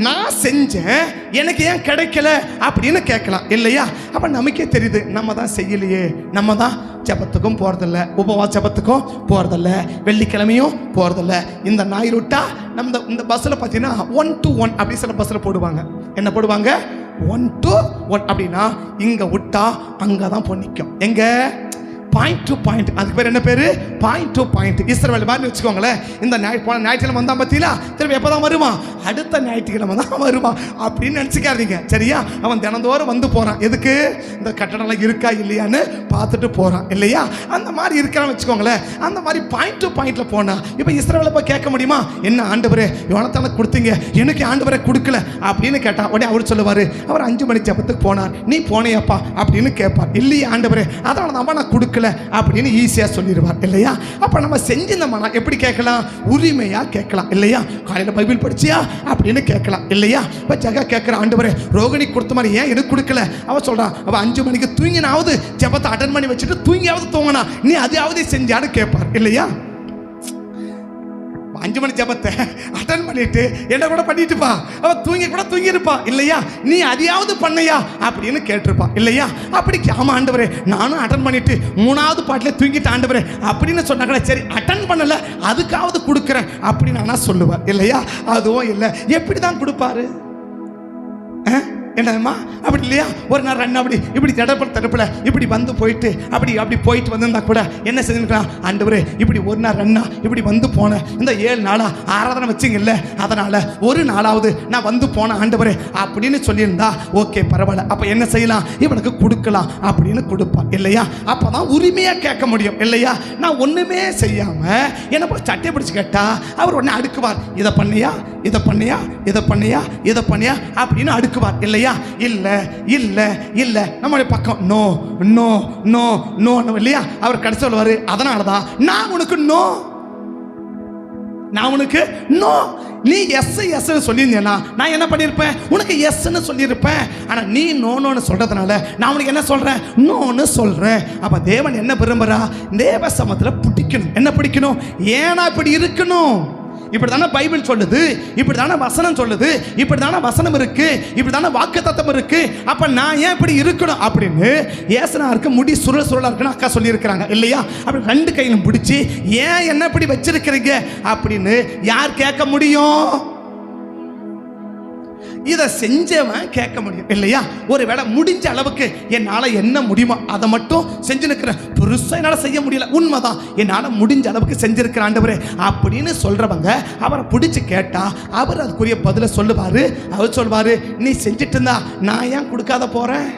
நான் செஞ்சேன் எனக்கு ஏன் கிடைக்கல அப்படின்னு கேட்கலாம் இல்லையா? அப்ப நமக்கே தெரியுது, நம்ம தான் செய்யலையே, நம்ம தான் ஜபத்துக்கும் போறதில்ல, உபவாச ஜபத்துக்கும் போறதில்ல, வெள்ளிக்கிழமையும் போறதில்ல. இந்த ஞாயிறு விட்டா நம்ம இந்த பஸ்ல பார்த்தீங்கன்னா 1 to 1 அப்படி சில பஸ்ல போடுவாங்க. என்ன போடுவாங்க? 1 to 1 அப்படின்னா இங்க விட்டா அங்கதான் போய் நிற்கும். எங்க? Point to point. அதுக்கு பேர் என்ன பேரு? Point to point. இஸ்ரவேல் மாதிரி வச்சுக்கோங்களேன். இந்த ஞாயிற்றுக்கிழமை வந்தான் பார்த்தீங்களா, திரும்ப எப்போதான் வருவான்? அடுத்த ஞாயிற்றுக்கிழமை தான் வருவான் அப்படின்னு நினச்சிக்காதீங்க சரியா? அவன் தினந்தோறும் வந்து போகிறான். எதுக்கு? இந்த கட்டணம்லாம் இருக்கா இல்லையான்னு பார்த்துட்டு போகிறான் இல்லையா? அந்த மாதிரி இருக்கிறான்னு வச்சுக்கோங்களேன். அந்த மாதிரி பாயிண்ட் டு பாயிண்ட்ல போனா இப்போ இஸ்ரவேலை போய் கேட்க முடியுமா? என்ன ஆண்டவரே யோனத்தானுக்கு கொடுத்தீங்க, எனக்கு ஆண்டவரை கொடுக்கல அப்படின்னு கேட்டா உடனே அவர் சொல்லுவார், அவர் 5 மணி ஜபத்துக்கு போனார், நீ போனையாப்பா அப்படின்னு கேட்பார். இல்லையா ஆண்டவரே அதனால தான் நான் கொடுக்கல அப்படின்னு ஈஸியா சொல்லிடுவார் இல்லையா? அப்ப நம்ம செஞ்சிருந்தோம்னா எப்படி கேட்கலாம்? உரிமையா கேட்கலாம் இல்லையா? காலையில பைபிள் படிச்சியா அப்படின்னு கேட்கலாம் இல்லையா? இப்ப ஜகா கேட்கிற, ஆண்டவரே ரோகிணி கொடுத்த மாதிரி ஏன் எனக்கு கொடுக்கல? அவ சொல்றான், அவ 5 மணிக்கு தூங்கினாவது ஜபத்தை அட்டன் பண்ணி வச்சுட்டு தூங்கியாவது தூங்கினா, நீ அதையாவது செஞ்சான்னு கேட்பார் இல்லையா? 5 மணி ஜபத்தை அட்டன் பண்ணிட்டு என்ன கூட பண்ணிட்டுப்பா, அவ தூங்கி கூட தூங்கியிருப்பா இல்லையா? நீ அதையாவது பண்ணையா அப்படின்னு கேட்டிருப்பா இல்லையா? அப்படி ஆமா ஆண்டவரே நானும் அட்டன் பண்ணிட்டு 3வது பாட்டிலே தூங்கிட்டு ஆண்டவரே அப்படின்னு சொன்னாங்களே, சரி அட்டன் பண்ணல அதுக்காவது கொடுக்குறேன் அப்படின்னு நான் சொல்லுவேன் இல்லையா? அதுவும் இல்லை. எப்படி தான் கொடுப்பாரு? என்னம்மா அப்படி இல்லையா? ஒரு நாள் 2 அப்படி இப்படி தடுப்பில் இப்படி வந்து போயிட்டு அப்படி போயிட்டு வந்திருந்தா கூட என்ன செஞ்சுருக்கலாம்? ஆண்டவரே இப்படி ஒரு நாள் 2 இப்படி வந்து போனேன், இந்த 7 நாளா ஆராதனை வச்சிங்கல்ல, அதனால ஒரு நாளாவது நான் வந்து போனேன் ஆண்டவரே அப்படின்னு சொல்லியிருந்தா ஓகே பரவாயில்ல. அப்போ என்ன செய்யலாம்? இவனுக்கு கொடுக்கலாம் அப்படின்னு கொடுப்பான் இல்லையா? அப்போதான் உரிமையா கேட்க முடியும் இல்லையா? நான் ஒண்ணுமே செய்யாம என்ன போய் சட்டை பிடிச்சு கேட்டா அவர் உடனே அடுக்குவார், இதை பண்ணியா இதை பண்ணியா இதை பண்ணியா இதை பண்ணியா அப்படின்னு அடுக்குவார் இல்லையா? இல்ல இல்ல இல்ல நம்மளுடைய பக்கம் நோ நோ நோ நோ இல்லையா? அவர் கடைசி சொல்லுவாரு, அதனாலதான் நான் உனக்கு நோ, நான் உனக்கு நோ. நீ எஸ் எஸ் சொல்லியிருந்தேன்னா நான் என்ன பண்ணியிருப்பேன்? உனக்கு எஸ்ன்னு சொல்லியிருப்பேன். ஆனா நீ நோன்னு சொல்றதுனால நான் உனக்கு என்ன சொல்றேன்? நோன்னு சொல்றேன். அப்ப தேவன் என்ன விரும்புறா? தேவ சமத்துல பிடிக்கணும். என்ன பிடிக்கணும்? ஏன்னா இப்படி இருக்கணும், இப்படி தானே பைபிள் சொல்லுது, இப்படி தானே வசனம் சொல்லுது, இப்படி தானே வசனம் இருக்கு, இப்படி தானே வாக்குத்தத்தம் இருக்கு, அப்ப நான் ஏன் இப்படி இருக்கணும் அப்படின்னு ஏசனாருக்கு முடி சுருள் சுருளா இருக்குன்னு அக்கா சொல்லியிருக்கிறாங்க இல்லையா? அப்படி 2 கையிலும் பிடிச்சி ஏன் என்ன இப்படி வச்சிருக்கிறீங்க அப்படின்னு யார் கேட்க முடியும்? இதை செஞ்சவன் கேட்க முடியும் இல்லையா? ஒருவேளை முடிஞ்ச அளவுக்கு என்னால் என்ன முடியுமோ அதை மட்டும் செஞ்சு நிற்கிறேன், பெருசாக என்னால் செய்ய முடியல, உண்மைதான், என்னால் முடிஞ்ச அளவுக்கு செஞ்சிருக்கிற ஆண்டவரே அப்படின்னு சொல்றவங்க அவரை பிடிச்சி கேட்டா அவர் அதுக்குரிய பதிலை சொல்லுவாரு. அவர் சொல்வாரு, நீ செஞ்சுட்டு இருந்தா நான் ஏன் கொடுக்காத போறேன்?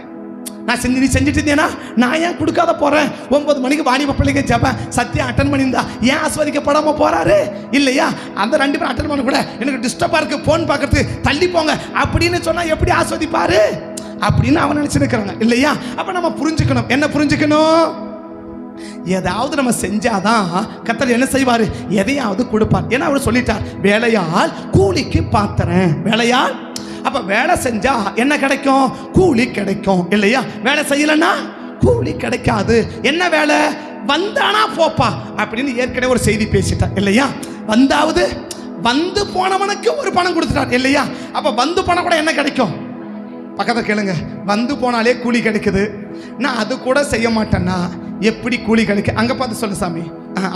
நீ செஞ்சுட்டு இருந்தேன்னா நான் ஏன் கொடுக்காத போறேன்? 9 மணிக்கு வாணிப பிள்ளைங்க ஜெபம் சத்தியம் அட்டன் பண்ணியிருந்தா ஏன் ஆஸ்வதிக்கப்படாம போறாரு இல்லையா? அந்த 2 பேரும் அட்டன் பண்ண கூட எனக்கு டிஸ்டர்பா இருக்கு, போன் பார்க்கறது, தள்ளி போங்க அப்படின்னு சொன்னா எப்படி ஆஸ்வதிப்பாரு அப்படின்னு அவன் நினைச்சிருக்கிறாங்க இல்லையா? அப்ப நம்ம புரிஞ்சுக்கணும். என்ன புரிஞ்சுக்கணும்? ஏதாவது நம்ம செஞ்சாதான் கர்த்தர் என்ன செய்வாரு? எதையாவது கொடுப்பார். ஏன்னா அவர் சொல்லிட்டார், வேலையால் கூலிக்கு பாத்திரன். வேலையால், அப்ப வேலை செஞ்சா என்ன கிடைக்கும்? கூலி கிடைக்கும் இல்லையா? வேலை செய்யலன்னா கூலி கிடைக்காது. என்ன வேலை? வந்தானா போப்பா அப்படின்னு ஏற்கனவே ஒரு செய்தி பேசிட்டார் இல்லையா? வந்தாவது வந்து போனவனுக்கு ஒரு பணம் கொடுத்துட்டார் இல்லையா? அப்ப வந்து போன கூட என்ன கிடைக்கும்? பக்கத்தை கேளுங்க. வந்து போனாலே கூலி கிடைக்குது, நான் அது கூட செய்ய மாட்டேன்னா எப்படி கூலி கிடைக்கும்? அங்க பார்த்து சொல்லு சாமி,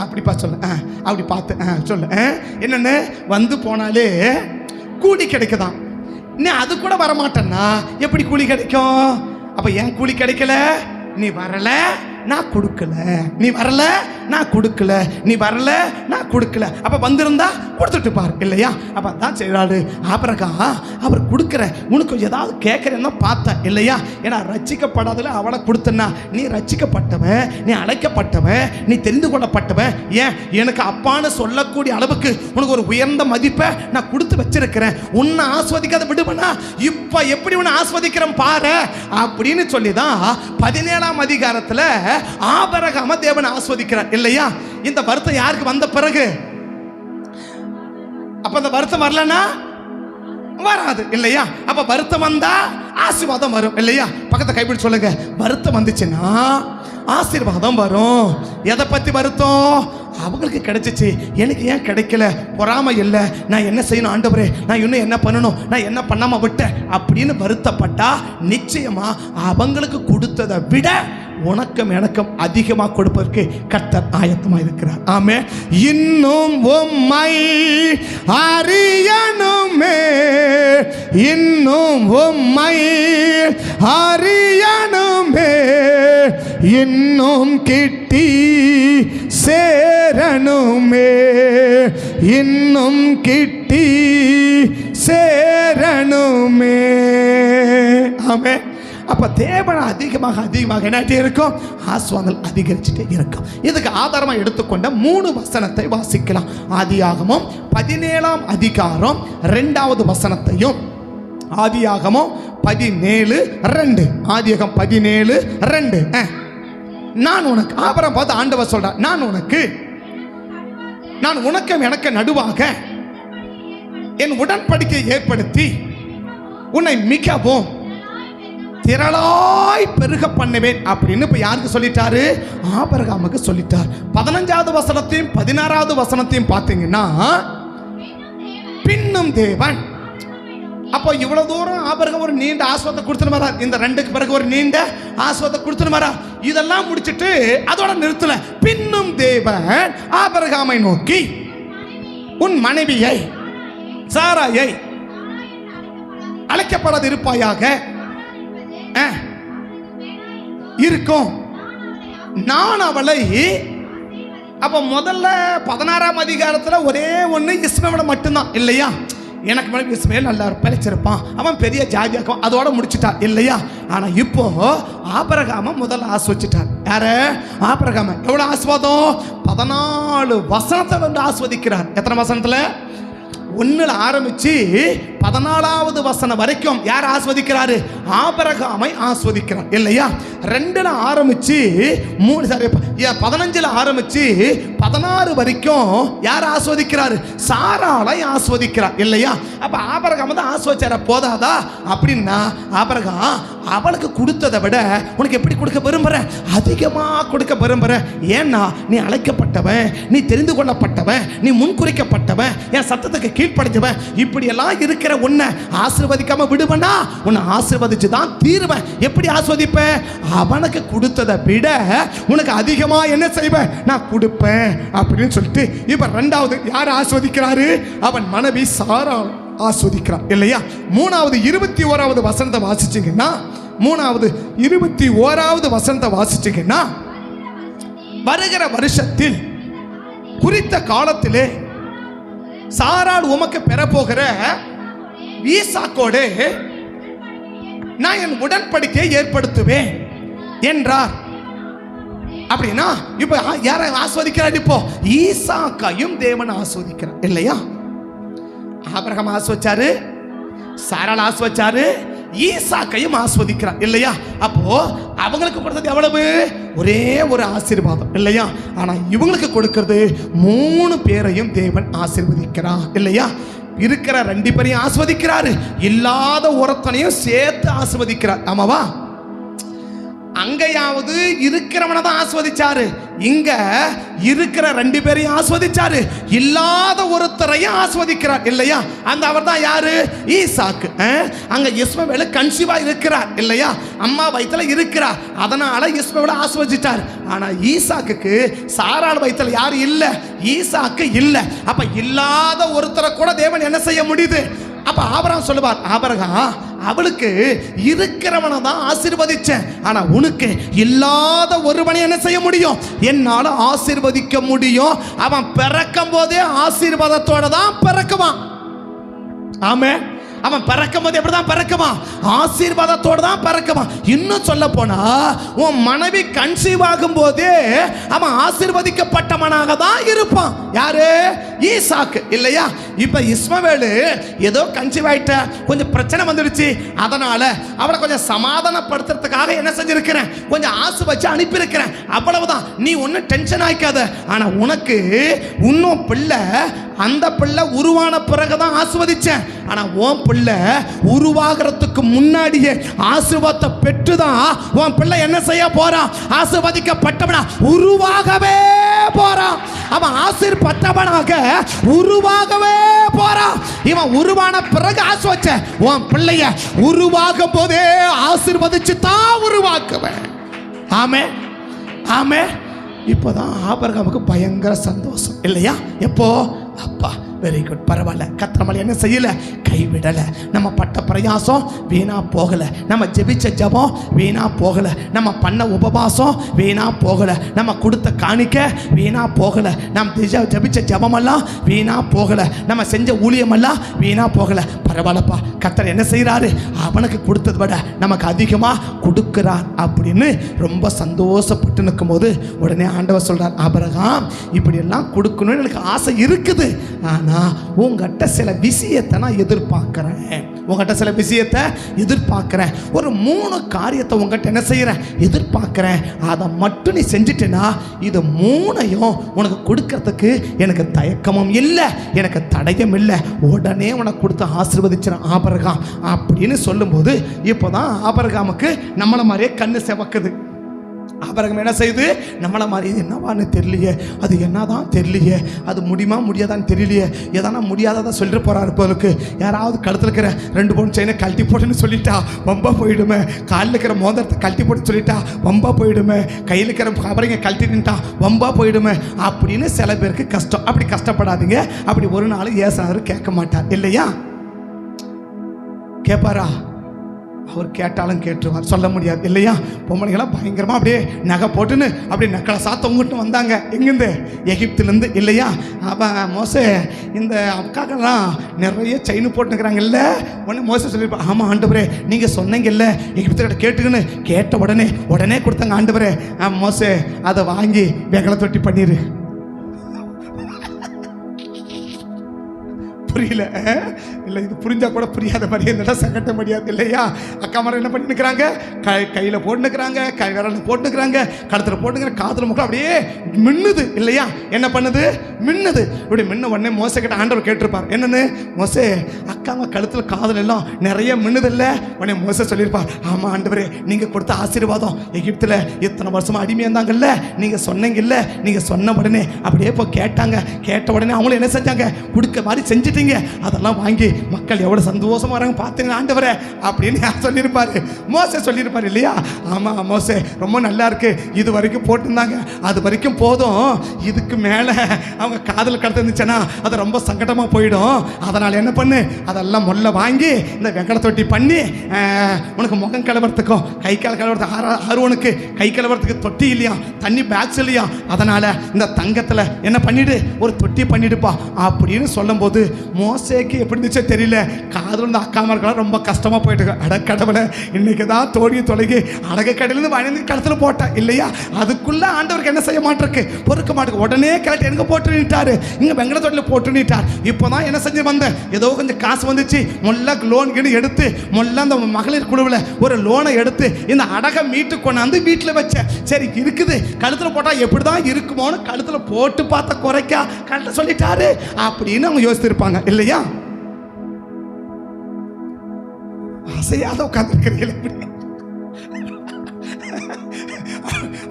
அப்படி பார்த்து சொல்லு, அப்படி பார்த்து சொல்லு. என்னன்னு? வந்து போனாலே கூலி கிடைக்குதான், நீ அது கூட வரமாட்டேன்னா எப்படி கூலி கிடைக்கும்? அப்ப ஏன் கூலி கிடைக்கல? நீ வரல, நான் கொடுக்கல. நீ வரல, நான் கொடுக்கல. நீ வரல, நான் கொடுக்கல. அப்ப வந்திருந்தா கொடுத்துட்டு பாரு இல்லையா? அப்ப அதான் செய்யறாரு ஆபிரகாம். அவர் கொடுக்கிற உனக்கு ஏதாவது கேட்கறேன்னா பார்த்த இல்லையா? ஏன்னா ரட்சிக்கப்படாதல அவளை கொடுத்தனா, நீ ரட்சிக்கப்பட்டவன், நீ அழைக்கப்பட்டவன், நீ தெரிந்து கொள்ளப்பட்டவன். ஏன் எனக்கு அப்பான்னு சொல்லக்கூடிய அளவுக்கு உனக்கு ஒரு உயர்ந்த மதிப்பை நான் கொடுத்து வச்சிருக்கிறேன். உன்னை ஆஸ்வதிக்காத விடுவனா இப்ப எப்படி உன்னை ஆஸ்வதிக்கிறேன் பாரு அப்படின்னு சொல்லிதான் 17ஆம் அதிகாரத்துல ஆபிரகாம தேவன் ஆஸ்வதிக்கிறார் இல்லையா? இந்த வருத்தம் யாருக்கு வந்த பிறகு? அப்ப அந்த வருத்தம் வரலன்னா வராது இல்லையா? அப்ப வருத்தம் வந்தா ஆசீர்வாதம் வரும் இல்லையா? பக்கத்தை கைப்பிடி சொல்லுங்க, வருத்தம் வந்துச்சுன்னா ஆசீர்வாதம் வரும். எதை பத்தி வருத்தம்? அவங்களுக்கு கிடைச்சிச்சு, எனக்கு ஏன் கிடைக்கல, பொறாமை இல்லை, நான் என்ன செய்யணும் ஆண்டவரே, நான் இன்னும் என்ன பண்ணணும், நான் என்ன பண்ணாம விட்டேன் அப்படின்னு வருத்தப்பட்டா நிச்சயமா அவங்களுக்கு கொடுத்ததை விட உனக்கும் எனக்கும் அதிகமாக கொடுப்பதற்கு கர்த்தர் ஆயத்தமாக இருக்கிறார். ஆமே. இன்னும் உம்மை அறியணுமே, இன்னும் உம்மை அறியணுமே, இன்னும் கிட்டி சேரணுமே, இன்னும் கிட்டி சேரணுமே. ஆமே. அப்ப தேவன் அதிகமாக அதிகமாக என்ன இருக்கும்? ஆசீர்வாதங்கள் அதிகரிச்சுட்டே இருக்கும். இதுக்கு ஆதாரமா எடுத்துக்கொண்ட 3 வசனத்தை வாசிக்கலாம். ஆதியாகமம் 17ஆம் அதிகாரம் 2வது வசனத்தையும், ஆதியாகமம் 17:2, ஆதியாகமம் 17:2. நான் உனக்கு, ஆபிரகாம் பார்த்து ஆண்டவர் சொல்றார், நான் உனக்கு எனக்கு நடுவாக என் உடன்படிக்கை ஏற்படுத்தி உன்னை மிகவும் திரளாய் பெருக பண்ணுவேன் அப்படின்னு இப்ப யாருக்கு சொல்லிட்டாரு? ஆபிரகாமுக்கு சொல்லிட்டார். 15வது வசனத்தையும் 16வது வசனத்தையும் பார்த்தீங்கன்னா, பின்னும் தேவன், அப்போ இவ்வளவு தூரம் ஆபிரகாம் ஒரு நீண்ட ஆசீர்வாதத்தை கொடுத்துட்டு வரார். இந்த 2க்கு பிறகு ஒரு நீண்ட ஆசீர்வாதத்தை கொடுத்துட்டு வரார். இதெல்லாம் முடிச்சிட்டு அதோட நிறுத்தல. பின்னும் தேவன் ஆபிரகாமை நோக்கி, உன் மனைவியை சாராயை அழைக்கப்படாது இருப்பாயாக இருக்கும், நான் அவளை. அப்ப முதல்ல 16ஆம் அதிகாரத்துல ஒரே ஒண்ணு இஸ்மவேல மட்டும்தான் இல்லையா? எனக்கு மேல இஸ்மவேல் நல்லா பிழைச்சிருப்பான், அவன் பெரிய ஜாதியாக்கும், அதோட முடிச்சுட்டார் இல்லையா? ஆனா இப்போ ஆபிரகாம முதல்ல ஆஸ்வதிச்சிட்டார். யாரு? ஆபிரகாம. எவ்வளவு ஆசீர்வாதம்? 14 வசனத்தை வந்து ஆஸ்வதிக்கிறார். எத்தனை வசனத்துல? 1ல ஆரம்பிச்சு 14வது வசனம் வரைக்கும் யார் ஆஸ்வதிக்கிறாரு? ஆபிரகாமை ஆஸ்வதிக்கிறார் இல்லையா? 2ல ஆரம்பிச்சு 15ல ஆரம்பிச்சு 16 வரைக்கும் யார் ஆஸ்வதிக்கிறாரு? சாராளை ஆஸ்வதிக்கிறார் இல்லையா? அப்ப ஆபிரகாம் தான் ஆஸ்வதிச்சார போதாதா அப்படின்னா, ஆபிரகாம் அவளுக்கு கொடுத்ததை விட உனக்கு எப்படி கொடுக்க விரும்புற? அதிகமாக கொடுக்க விரும்புற. ஏன்னா நீ அழைக்கப்பட்டவன், நீ தெரிந்து கொள்ளப்பட்டவன், நீ முன்குறிக்கப்பட்டவன், என் சத்தத்துக்கு கீழ்ப்படைஞ்சவன். இப்படியெல்லாம் இருக்கிற உன்னை ஆசீர்வதிக்காம விடுவனா? உன்னை ஆசீர்வதிச்சு தான் தீருவேன். எப்படி ஆசீர்வதிப்பேன்? அவனுக்கு கொடுத்ததை விட உனக்கு அதிகமா என்ன செய்வேன்? நான் கொடுப்பேன் அப்படின்னு சொல்லிட்டு இப்ப ரெண்டாவது யார் ஆசீர்வதிக்கிறாரு? அவன் மனைவி சாராள் ஆஸ்வதிக்கிறார் இல்லையா? மூணாவது 21வது வசனத்தை வாசிச்சீங்கன்னா, மூணாவது 21வது வசனத்தை வாசிச்சீங்கன்னா, வருகிற வருஷத்தில் குறித்த காலத்திலே சாராள் உமக்கு பெறப்போகிற ஈசாக்கோடு நான் என் உடன்படிக்கையை ஏற்படுத்துவேன் என்றார். அப்படின்னா இப்ப யாரை ஆஸ்வதிக்கிறார்? இப்போ ஈசாக்கையும் தேவன் ஆஸ்வதிக்கிறார் இல்லையா? ஆபிரகாம் ஆஸ்வதிச்சாரு, சாராள் ஆஸ்வதிச்சாரு, ஈசாக்கையும் ஆஸ்வதிக்கிறார் இல்லையா? அப்போ அவங்களுக்கு கொடுத்தது எவ்வளவு? ஒரே ஒரு ஆசீர்வாதம் இல்லையா? ஆனா இவங்களுக்கு கொடுக்கிறது 3 பேரையும் தேவன் ஆசீர்வதிக்கிறார் இல்லையா? இருக்கிற 2 பேரையும் ஆஸ்வதிக்கிறாரு, இல்லாத ஒருத்தனையும் சேர்த்து ஆஸ்வதிக்கிறார். ஆமாவா? அங்கயாவது இருக்கிறவனை தான் ஆஸ்வதிச்சாரு, இங்க இருக்கிற 2 பேரையும் ஆஸ்வதிச்சாரு, இல்லாத ஒருத்தரையும் ஆஸ்வதிக்கிறார் இல்லையா? அந்த அவர் தான் யாரு? ஈசாக்கு. அங்க இஸ்மவேல் கன்சீவா இருக்கிறார் இல்லையா? அம்மா வயித்துல இருக்கிறார், அதனால இஸ்மவேலை ஆஸ்வதிச்சார். ஆனா ஈசாக்குக்கு சாராள் வயித்துல யாரு இல்ல, ஈசாக்கு இல்ல. அப்ப இல்லாத ஒருத்தரை கூட தேவன் என்ன செய்ய முடியுது? அப்ப ஆபிரகாம் சொல்லுவார், ஆபிரகாம் அவளுக்கு இருக்கிறவனை தான் ஆசீர்வதிச்சேன், ஆனா உனக்கு இல்லாத ஒருவனை என்ன செய்ய முடியும்? என்னால ஆசீர்வதிக்க முடியும். அவன் பிறக்கும் போதே ஆசீர்வாதத்தோட தான் பிறக்குவான். ஆமென். அவன் பிறக்கும் போது எப்படிதான் பிறக்குவான்? ஆசீர்வாதத்தோடு தான் பிறக்குவான். இன்னும் சொல்ல போனா உன் மனைவி கன்சீவ் ஆகும் போதே அவன் ஆசீர்வதிக்கப்பட்டவனாக தான் இருப்பான். யாரு? ஈசாக்கு இல்லையா? இப்ப இஸ்மவேலு ஏதோ கன்சீவ் ஆயிட்ட, கொஞ்சம் பிரச்சனை வந்துடுச்சு, அதனால அவளை கொஞ்சம் சமாதானப்படுத்துறதுக்காக என்ன செஞ்சிருக்கிறேன்? கொஞ்சம் ஆசை வச்சு அனுப்பியிருக்கிறேன், அவ்வளவுதான். நீ ஒன்னும் டென்ஷன் ஆயிக்காத. ஆனா உனக்கு இன்னும் பிள்ளை, அந்த பிள்ளை உருவான பிறகுதான் ஆசீர்வதிச்சேன். ஆனா உன் பிள்ளை உருவாகிறதுக்கு முன்னாடியே ஆசீர்வாதத்தை பெற்றுதான் உன் பிள்ளை என்ன செய்ய போறான்? ஆசீர்வதிக்கப்பட்டவனா உருவாகவே போறான். அவன் ஆசீர்வதிக்கப்பட்டவனாக உருவாகவே போறான். இவன் உருவான பிறகு ஆசீர்வதிச்ச உன் பிள்ளைய உருவாகும் போதே ஆசீர்வதிச்சு தான் உருவாக்குவேன். ஆமென், ஆமென். இப்போதான் ஆபிரகாமுக்கு பயங்கர சந்தோஷம் இல்லையா? எப்போ? அப்பா வெரி குட், பரவாயில்ல, கர்த்தர் என்ன செய்யல, கைவிடல, நம்ம பட்ட பிரயாசம் வீணா போகல, நம்ம ஜெபிச்ச ஜெபம் வீணா போகல, நம்ம பண்ண உபவாசம் வீணா போகல, நம்ம கொடுத்த காணிக்க வீணா போகல, நம்ம ஜெபிச்ச ஜெபமெல்லாம் வீணா போகல, நம்ம செஞ்ச ஊழியமெல்லாம் வீணா போகல. பரவாயில்லப்பா, கர்த்தர் என்ன செய்யறாரு? அவனுக்கு கொடுத்ததை விட நமக்கு அதிகமாக கொடுக்கிறார் அப்படின்னு ரொம்ப சந்தோஷப்பட்டு நிற்கும் போது உடனே ஆண்டவர் சொல்றார், ஆபிரகாம் இப்படியெல்லாம் கொடுக்கணும்னு எனக்கு ஆசை இருக்குது, ஆனா உங்ககிட்ட சில விஷயத்தை நான் எதிர்பார்க்கிறேன். உங்ககிட்ட சில விஷயத்தை எதிர்பார்க்கிறேன். ஒரு 3 காரியத்தை உங்ககிட்ட என்ன செய்யறேன்? எதிர்பார்க்கிறேன். அதை மட்டும் நீ செஞ்சிட்டேன்னா இது 3ஐயும் உனக்கு கொடுக்கறதுக்கு எனக்கு தயக்கமும் இல்லை, எனக்கு தடயம் இல்லை. உடனே உனக்கு கொடுத்து ஆசீர்வதிச்சிடும் ஆபிரகாம் அப்படின்னு சொல்லும்போது இப்போதான் ஆபிரகாமுக்கு நம்மள மாதிரியே கண்ணு செவக்குது. ஆபிரகாம் என்ன செய்யுது? நம்மளை மாதிரி என்னவான்னு தெரியலையே, அது என்னதான் தெரியலையே, அது முடியுமா முடியாதான்னு தெரியலையே, எதனா முடியாததான் சொல்லிட்டு போறாரு போலுக்கு. யாராவது கழுத்தில் இருக்கிற 2 பவுன் செயினை கழட்டி போட்டுன்னு சொல்லிட்டா வம்பா போயிடுமே, காலில் இருக்கிற மோதிரத்தை கழட்டி போட்டு சொல்லிட்டா வம்பா போயிடுமே, கையில் இருக்கிற கபரைங்க கழட்டிட்டா வம்பா போயிடுமே அப்படின்னு சில பேருக்கு கஷ்டம். அப்படி கஷ்டப்படாதீங்க. அப்படி ஒரு நாள் ஏசாரு கேட்க மாட்டார் இல்லையா? கேட்பாரா? அவர் கேட்டாலும் கேட்டுருவார், சொல்ல முடியாது இல்லையா? பொம்பளைங்களாம் பயங்கரமாக அப்படியே நகை போட்டுன்னு அப்படியே நக்கலை சாத்தவங்கிட்டு வந்தாங்க. எங்கேருந்து? எகிப்துலேருந்து இல்லையா? அப்போ மோசே இந்த அக்காக்கெல்லாம் நிறைய செயின் போட்டுக்கிறாங்கல்ல. உடனே மோசே சொல்லியிருப்பா, ஆமாம் ஆண்டவரே நீங்கள் சொன்னீங்கல்ல எகிப்துக்கிட்ட கேட்டுக்குன்னு. கேட்ட உடனே கொடுத்தாங்க. ஆண்டவரே மோசே அதை வாங்கி வெகலை தொட்டி பண்ணிடு. புரியல இல்லை, இது புரிஞ்சா கூட புரியாத மாதிரி இருந்தா சங்கட்ட முடியாது இல்லையா? அக்கா மரம் என்ன பண்ணிருக்கிறாங்க, கையில் போட்டுக்கிறாங்க, கை விரல் போட்டுக்கிறாங்க, கழுத்தில் போட்டுக்கிறாங்க, காதில் முக்கம் அப்படியே மின்னுது இல்லையா? என்ன பண்ணுது? மின்னுது. இப்படி மின்ன உடனே மோசே கிட்ட ஆண்டவர் கேட்டிருப்பார், என்னன்னு? மோசே, அக்காங்க கழுத்தில் காதல் எல்லாம் நிறைய மின்னுது இல்லை? உடனே மோசே சொல்லியிருப்பார், ஆமாம் ஆண்டவரே, நீங்கள் கொடுத்த ஆசீர்வாதம் எகிப்தில் இத்தனை வருஷமா அடிமையாக இருந்தாங்கல்ல, நீங்கள் சொன்னீங்கல்ல, நீங்கள் சொன்ன உடனே அப்படியே இப்போ கேட்டாங்க, கேட்ட உடனே அவங்களும் என்ன செஞ்சாங்க, கொடுக்க மாதிரி செஞ்சிட்டீங்க, அதெல்லாம் வாங்கி மக்கள் எவ்வளோ சந்தோஷமா வராங்க பார்த்தீங்க ஆண்டவரே அப்படின்னு யார் சொல்லியிருப்பாரு? மோசே சொல்லியிருப்பார் இல்லையா? ஆமாம் மோசே, ரொம்ப நல்லா இருக்கு, இது வரைக்கும் போட்டிருந்தாங்க, அது வரைக்கும் போதும், இதுக்கு மேலே அவங்க காதல் கடத்து இருந்துச்சுன்னா அது ரொம்ப சங்கடமாக போயிடும், அதனால் என்ன பண்ணு, அதெல்லாம் மொல்ல வாங்கி இந்த வெங்கட தொட்டி பண்ணி உனக்கு முகம் கழுவுறதுக்கும் கை கால் கழுவுறதுக்கு ஆர்வனுக்கு கை கழுவுறதுக்கு தொட்டி இல்லையா, தண்ணி பேக்ஸ் இல்லையா, அதனால் இந்த தங்கத்தில் என்ன பண்ணிடு, ஒரு தொட்டி பண்ணிடுப்பா அப்படின்னு சொல்லும்போது மோசேக்கு எப்படி இருந்துச்சோ தெரியல, காதல் இந்த அக்காமர்களாம் ரொம்ப கஷ்டமாக போயிட்டு, அடக்கடவுளை இன்னைக்கு தான் தோழி தொலைகி அழகு கடையிலேருந்து வயந்து கடத்தில் போட்டேன் இல்லையா? அதுக்குள்ள ஆண்டவருக்கு என்ன செய்ய மாட்டிருக்கு, பொறுக்க மாட்டேங்க, உடனே கரெக்ட் எனக்கு போட்டு நிட்டாரு, இங்கே வெங்கட தொட்டில் போட்டு நிட்டார். இப்போ தான் என்ன செஞ்சு வந்தேன், ஏதோ கொஞ்சம் காசு வந்துச்சு, மொல்ல லோன் எடுத்து மொல்ல அந்த மகளிர் குழுவில் ஒரு லோனை எடுத்து இந்த அடகை மீட்டு கொண்டாந்து வீட்டில் வச்சேன். சரி இருக்குது, கழுத்தில் போட்டால் எப்படி தான் இருக்குமோன்னு கழுத்தில் போட்டு பார்த்த குறைக்கா கரெக்டாக சொல்லிட்டாரு அப்படின்னு அவங்க யோசித்திருப்பாங்க இல்லையா? அசையாத உட்காந்துருக்கிறீங்களே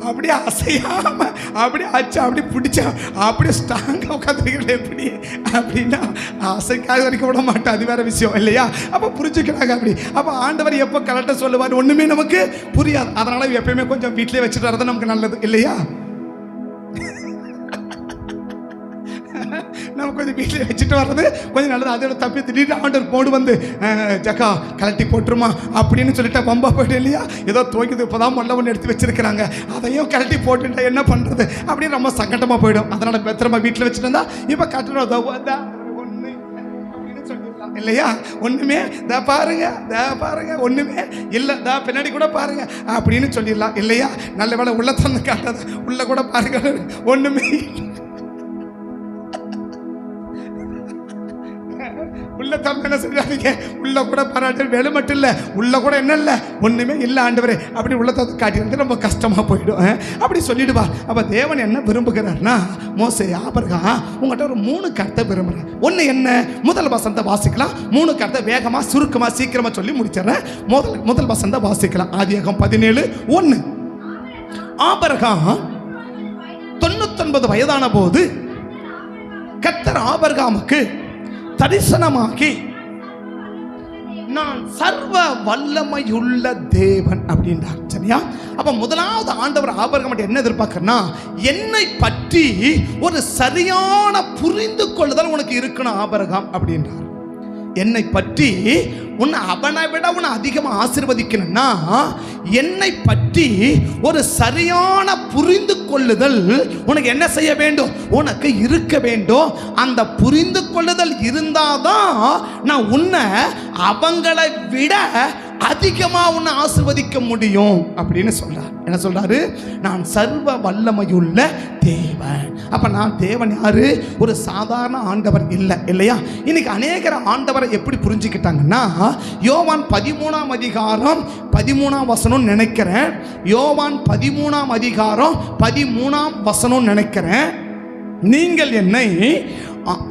அப்படியே அசையாம அப்படியே ஆச்சு, அப்படி பிடிச்சா அப்படியே ஸ்ட்ராங்கா உட்காந்துருக்கீங்களே எப்படி அப்படின்னா அசைக்காத வரைக்கும் விட மாட்டேன், அது வேற விஷயம் இல்லையா? அப்போ புரிஞ்சுக்கிறாங்க அப்படி. அப்போ ஆண்டவர் எப்போ கரெக்டாக சொல்லுவார் ஒன்றுமே நமக்கு புரியாது, அதனால எப்பயுமே கொஞ்சம் வீட்டிலே வச்சுட்டு வரது நமக்கு நல்லது இல்லையா? நம்ம கொஞ்சம் வீட்டில் வச்சுட்டு வர்றது கொஞ்சம் நல்லது. அதோட தப்பி திடீர்னு ஆண்டவர் போடு வந்து ஜக்கா கலட்டி போட்டுருமா அப்படின்னு சொல்லிட்டா பம்பா போயிட்டு இல்லையா? ஏதோ துவைக்குது இப்போதான் மொல்லவன் எடுத்து வச்சிருக்கிறாங்க, அதையும் கலட்டி போட்டுட்டா என்ன பண்ணுறது அப்படின்னு ரொம்ப சங்கடமாக போயிடும். அதனால பத்திரமா வீட்டில் வச்சுட்டு இருந்தா இப்போ கட்டுறோம் ஒன்று அப்படின்னு சொல்லிடலாம் இல்லையா? ஒன்றுமே தா பாருங்க ஒன்றுமே இல்லை, தா பின்னாடி கூட பாருங்க அப்படின்னு சொல்லிடலாம் இல்லையா? நல்ல வேலை உள்ள தந்து காட்டாத, உள்ள கூட பாருங்க ஒன்றுமே உள்ள தம்பி என்ன செய்யாதீங்க, உள்ள கூட பாராட்டு வேலை மட்டும் இல்லை, உள்ள கூட என்ன இல்லை, ஒன்றுமே இல்லை ஆண்டவரே அப்படி உள்ள தந்து காட்டினது ரொம்ப கஷ்டமாக போயிடும் அப்படி சொல்லிடுவார். அப்போ தேவன் என்ன விரும்புகிறார்னா, மோசே ஆபிரகாம் உங்கள்கிட்ட ஒரு 3 கருத்தை விரும்புகிறேன். ஒன்று என்ன, முதல் வசனத்தை வாசிக்கலாம், 3 கருத்தை வேகமாக சுருக்கமாக சீக்கிரமாக சொல்லி முடிச்சிடறேன். முதல் வசனத்தை வாசிக்கலாம். ஆதியாகமம் 17:1. ஆபிரகாம் 99 வயதான போது கர்த்தர் ஆபிரகாமுக்கு தரிசனமாகி, நான் சர்வ வல்லமையுள்ள தேவன் அப்படின்றார். சரியா? அப்ப முதலாவது ஆண்டவர் ஆபிரகாம் என்ன எதிர்பார்க்கறனா, என்னை பற்றி ஒரு சரியான புரிந்து கொள்ளுதல் உனக்கு இருக்கணும் ஆபிரகாம் அப்படின்றார். என்னை பற்றி உன்னை அவனை விட உன்னை அதிகமாக ஆசீர்வதிக்கணும்னா என்னை பற்றி ஒரு சரியான புரிந்து கொள்ளுதல் உனக்கு என்ன செய்ய வேண்டும், உனக்கு இருக்க வேண்டும். அந்த புரிந்து கொள்ளுதல் இருந்தாதான் நான் உன்னை அவங்களை விட அதிகமாக உன்னை ஆசீர்வதிக்க முடியும் அப்படின்னு சொல்றார். என்ன சொல்றாரு? நான் சர்வ வல்லமையுள்ள தேவன். அப்ப நான் தேவன் யாரு? ஒரு சாதாரண ஆண்டவர் இல்லை இல்லையா? இன்னைக்கு அநேகர் ஆண்டவரை எப்படி புரிஞ்சுக்கிட்டாங்கன்னா, யோவான் 13ஆம் அதிகாரம் 13ஆம் வசனம் நினைக்கிறேன், யோவான் 13ஆம் அதிகாரம் 13ஆம் வசனம் நினைக்கிறேன், நீங்கள் என்னை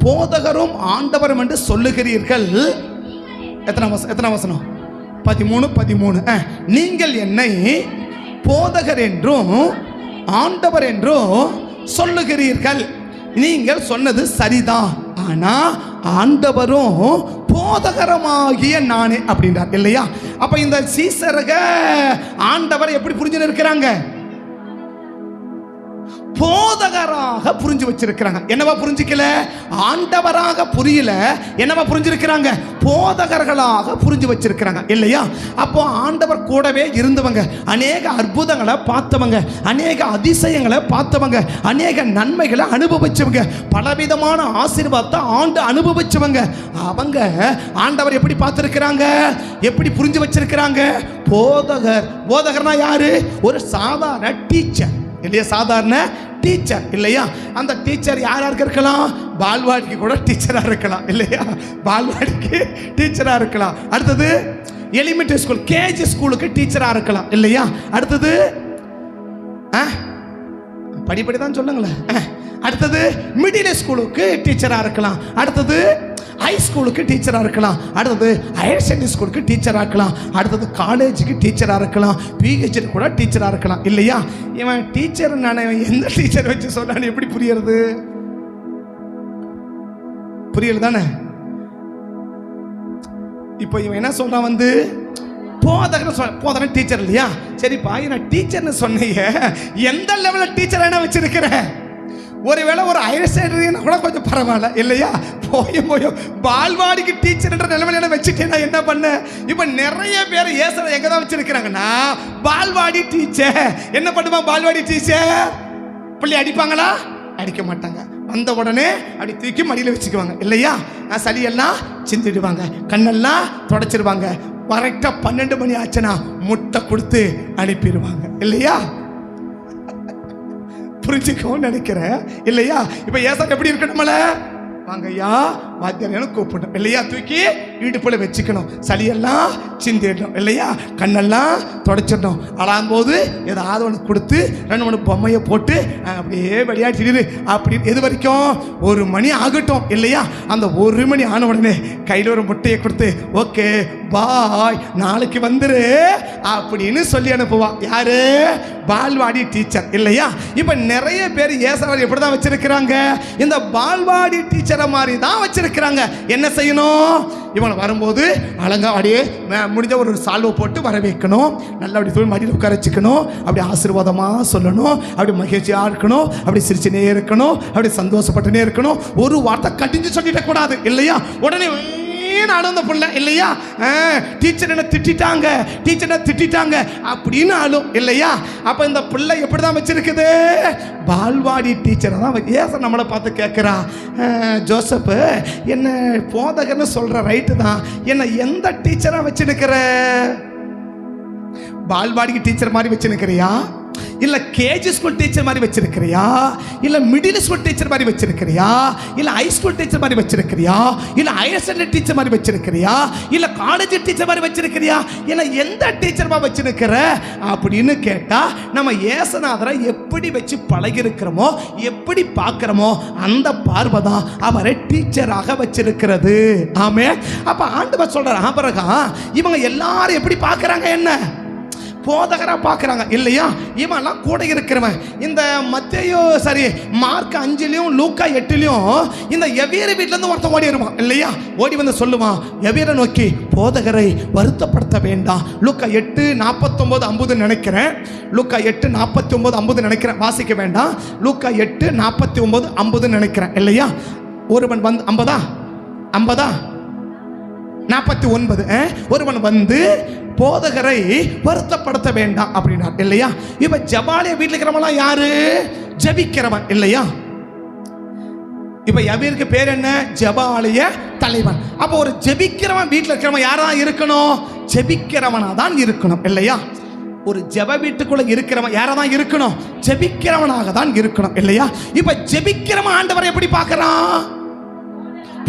போதகரும் ஆண்டவரும் என்று சொல்லுகிறீர்கள். எத்தனை வசனம்? 13. நீங்கள் என்னை போதகர் என்றும் ஆண்டவர் என்றும் சொல்லுகிறீர்கள். நீங்கள் சொன்னது சரிதான், ஆனா ஆண்டவரும் போதகரமாகிய நானே அப்படின்றார் இல்லையா? அப்ப இந்த சீசரக ஆண்டவர் எப்படி புரிஞ்சு இருக்கிறாங்க? போதகராக புரிஞ்சு வச்சிருக்கிறாங்க. என்னவா புரிஞ்சுக்கல? ஆண்டவராக புரியல. என்னவா புரிஞ்சிருக்கிறாங்க? போதகர்களாக புரிஞ்சு வச்சிருக்கிறாங்க இல்லையா? அப்போ ஆண்டவர் கூடவே இருந்தவங்க, அநேக அற்புதங்களை பார்த்தவங்க, அநேக அதிசயங்களை பார்த்தவங்க, அநேக நன்மைகளை அனுபவிச்சவங்க, பலவிதமான ஆசீர்வாதத்தை ஆண்டு அனுபவிச்சவங்க. அவங்க ஆண்டவர் எப்படி பார்த்திருக்கிறாங்க, எப்படி புரிஞ்சு வச்சிருக்கிறாங்க? போதகர். போதகர்னா யாரு? ஒரு சாதாரண டீச்சர் இல்லையா? சாதாரண டீச்சர் இல்லையா? அந்த டீச்சர் யாராருக்கு இருக்கலாம்? பால்வாடிக்கு கூட டீச்சராக இருக்கலாம் இல்லையா? பால்வாடிக்கு டீச்சராக இருக்கலாம். அடுத்தது எலிமெண்டரி ஸ்கூல் கேஜி ஸ்கூலுக்கு டீச்சராக இருக்கலாம் இல்லையா? அடுத்தது படிப்படி தான் சொல்லுங்களேன். அடுத்தது மிடில் ஸ்கூலுக்கு டீச்சராக இருக்கலாம். அடுத்தது ஹை ஸ்கூலுக்கு டீச்சராக இருக்கலாம். அடுத்தது ஹையர் செகண்டரி ஸ்கூலுக்கு டீச்சராக இருக்கலாம். அடுத்தது காலேஜுக்கு டீச்சராக இருக்கலாம். பிஹெச்டி கூட டீச்சராக இருக்கலாம் இல்லையா? இவன் டீச்சர் நான் எந்த டீச்சர் வச்சு சொன்னான்னு எப்படி புரியறது? புரியல தானே? இப்போ இவன் என்ன சொல்றான்? வந்து போதகன் டீச்சர் இல்லையா? சரிப்பா, நான் டீச்சர்னு சொன்னீங்க, எந்த லெவலில் டீச்சர் என்ன வச்சிருக்கிறேன்? ஒருவேளை ஒரு ஹையர் செகண்டரினா கூட கொஞ்சம் பரவாயில்ல இல்லையா? போய் பால்வாடிக்கு டீச்சர்ன்ற நிலைமையில வச்சுட்டேன்னா என்ன பண்ண? இப்போ நிறைய பேர் ஏசரை எங்க தான் வச்சிருக்கிறாங்கன்னா பால்வாடி டீச்சர். என்ன பண்ணுவான் பால்வாடி டீச்சர்? பிள்ளை அடிப்பாங்களா? அடிக்க மாட்டாங்க. வந்த உடனே அப்படி தூக்கி மடியில் வச்சுக்குவாங்க இல்லையா? சளியெல்லாம் சிந்திடுவாங்க, கண்ணெல்லாம் தொடச்சிருவாங்க. கரெக்டாக 12 மணி ஆச்சுன்னா முட்டை கொடுத்து அனுப்பிடுவாங்க இல்லையா? புரிஞ்சுக்கோன்னு நினைக்கிறேன் இல்லையா? இப்போ ஏசா எப்படி இருக்கணும்ல? வாங்க ஐயா வாத்தியாரையான கூப்பிடணும் இல்லையா? தூக்கி இடுப்புல வச்சுக்கணும், சளியெல்லாம் சிந்திடணும் இல்லையா? கண்ணெல்லாம் தொடச்சிடணும். அழாம்போது ஏதாவது ஒன்று கொடுத்து 2-3 பொம்மையை போட்டு அப்படியே விளையாட்டிடு. அப்படி எது வரைக்கும்? 1 மணி ஆகட்டும் இல்லையா? அந்த 1 மணி ஆன உடனே கையில் ஒரு முட்டையை கொடுத்து ஓகே பாய் நாளைக்கு வந்துரு அப்படின்னு சொல்லி அனுப்புவான். யாரு? பால்வாடி டீச்சர் இல்லையா? இப்போ நிறைய பேர் ஏசாவை எப்படி தான் வச்சிருக்கிறாங்க? இந்த பால்வாடி டீச்சரை மாதிரி தான் வச்சிருக்கிறாங்க. என்ன செய்யணும்? இவனை வரும்போது அழகா அப்படியே முடிஞ்ச ஒரு சால்வை போட்டு வர வைக்கணும், நல்லா அப்படி போய் மடியில் உட்கார வச்சுக்கணும், அப்படி ஆசீர்வாதமாக சொல்லணும், அப்படி மகிழ்ச்சியாக இருக்கணும், அப்படி சிரிச்சுனே இருக்கணும், அப்படி சந்தோஷப்பட்டுனே இருக்கணும். ஒரு வார்த்தை கட்டிஞ்சு சொல்லிடக்கூடாது இல்லையா? உடனே ஆளும் பிள்ளை இல்லையா? டீச்சர் என்ன திட்டாங்க, டீச்சர் என்ன திட்டாங்க அப்படின்னு ஆளும் இல்லையா? அப்ப இந்த பிள்ளை எப்படிதான் வச்சிருக்குது? பால்வாடி டீச்சரை தான். ஏச நம்மளை பார்த்து கேட்குறா, ஜோசப் என்ன போதகன்னு சொல்ற ரைட்டு தான், என்ன எந்த டீச்சரா வச்சிருக்கிற? பால்வாடிக்கு டீச்சர் மாதிரி வச்சிருக்கிறியா? இல்ல கேஜி ஸ்கூல் டீச்சர் மாதிரி வச்சிருக்கிறியா? இல்ல மிடில் ஸ்கூல் டீச்சர் மாதிரி வச்சிருக்கிறியா? இல்ல ஹை ஸ்கூல் டீச்சர் மாதிரி வச்சிருக்கிறியா? இல்ல ஹையர் செகண்டரி டீச்சர் மாதிரி வச்சிருக்கிறியா? இல்ல காலேஜ் டீச்சர் மாதிரி வச்சிருக்கிறியா? இல்ல எந்த டீச்சர் மாதிரி வச்சிருக்கிற அப்படின்னு கேட்டா நம்ம ஏசுநாதரை எப்படி வச்சு பழகி இருக்கிறோமோ, எப்படி பார்க்கிறோமோ அந்த பார்வை தான் அவரை டீச்சராக வச்சிருக்கிறது. ஆமே. அப்ப ஆண்டவர் சொல்றார், ஆபிரகாம் இவங்க எல்லாரும் எப்படி பார்க்கறாங்க? என்ன போதகரா பார்க்கறாங்க இல்லையா? இவெல்லாம் கூட இருக்கிறவன். இந்த மத்தேயு சரி மார்க் 5லயும் லூக்கா 8லயும் இந்த எவீர வீட்டுல இருந்து ஒருத்தன் ஓடி வருவான் இல்லையா? ஓடி வந்து சொல்லுவான் எவீரை நோக்கி, போதகரை வருத்தப்படுத்த வேண்டாம். லூக்கா 8:49-50 நினைக்கிறேன். லூக்கா 8:49-50 நினைக்கிறேன். வாசிக்க வேண்டாம். லூக்கா 8:49-50 நினைக்கிறேன் இல்லையா? ஒருவன் வந்து 50 49 ஒருவன் வந்து போதகரை வருத்தப்படுத்த வேண்டாம் அப்படின்னார் இல்லையா? இப்ப ஜபாலய வீட்டில் இருக்கிறவங்களாம் யாரு? ஜபிக்கிறவன் இல்லையா? இப்ப எவருக்கு பேர் என்ன? ஜபாலய தலைவன். அப்ப ஒரு ஜபிக்கிறவன் வீட்டில் இருக்கிறவன் யாரா இருக்கணும்? ஜபிக்கிறவனா தான் இருக்கணும் இல்லையா? ஒரு ஜெப வீட்டுக்குள்ள இருக்கிறவன் யாரா தான் இருக்கணும்? ஜபிக்கிறவனாக தான் இருக்கணும் இல்லையா? இப்ப ஜபிக்கிறவன் ஆண்டவரை எப்படி பார்க்கறான்?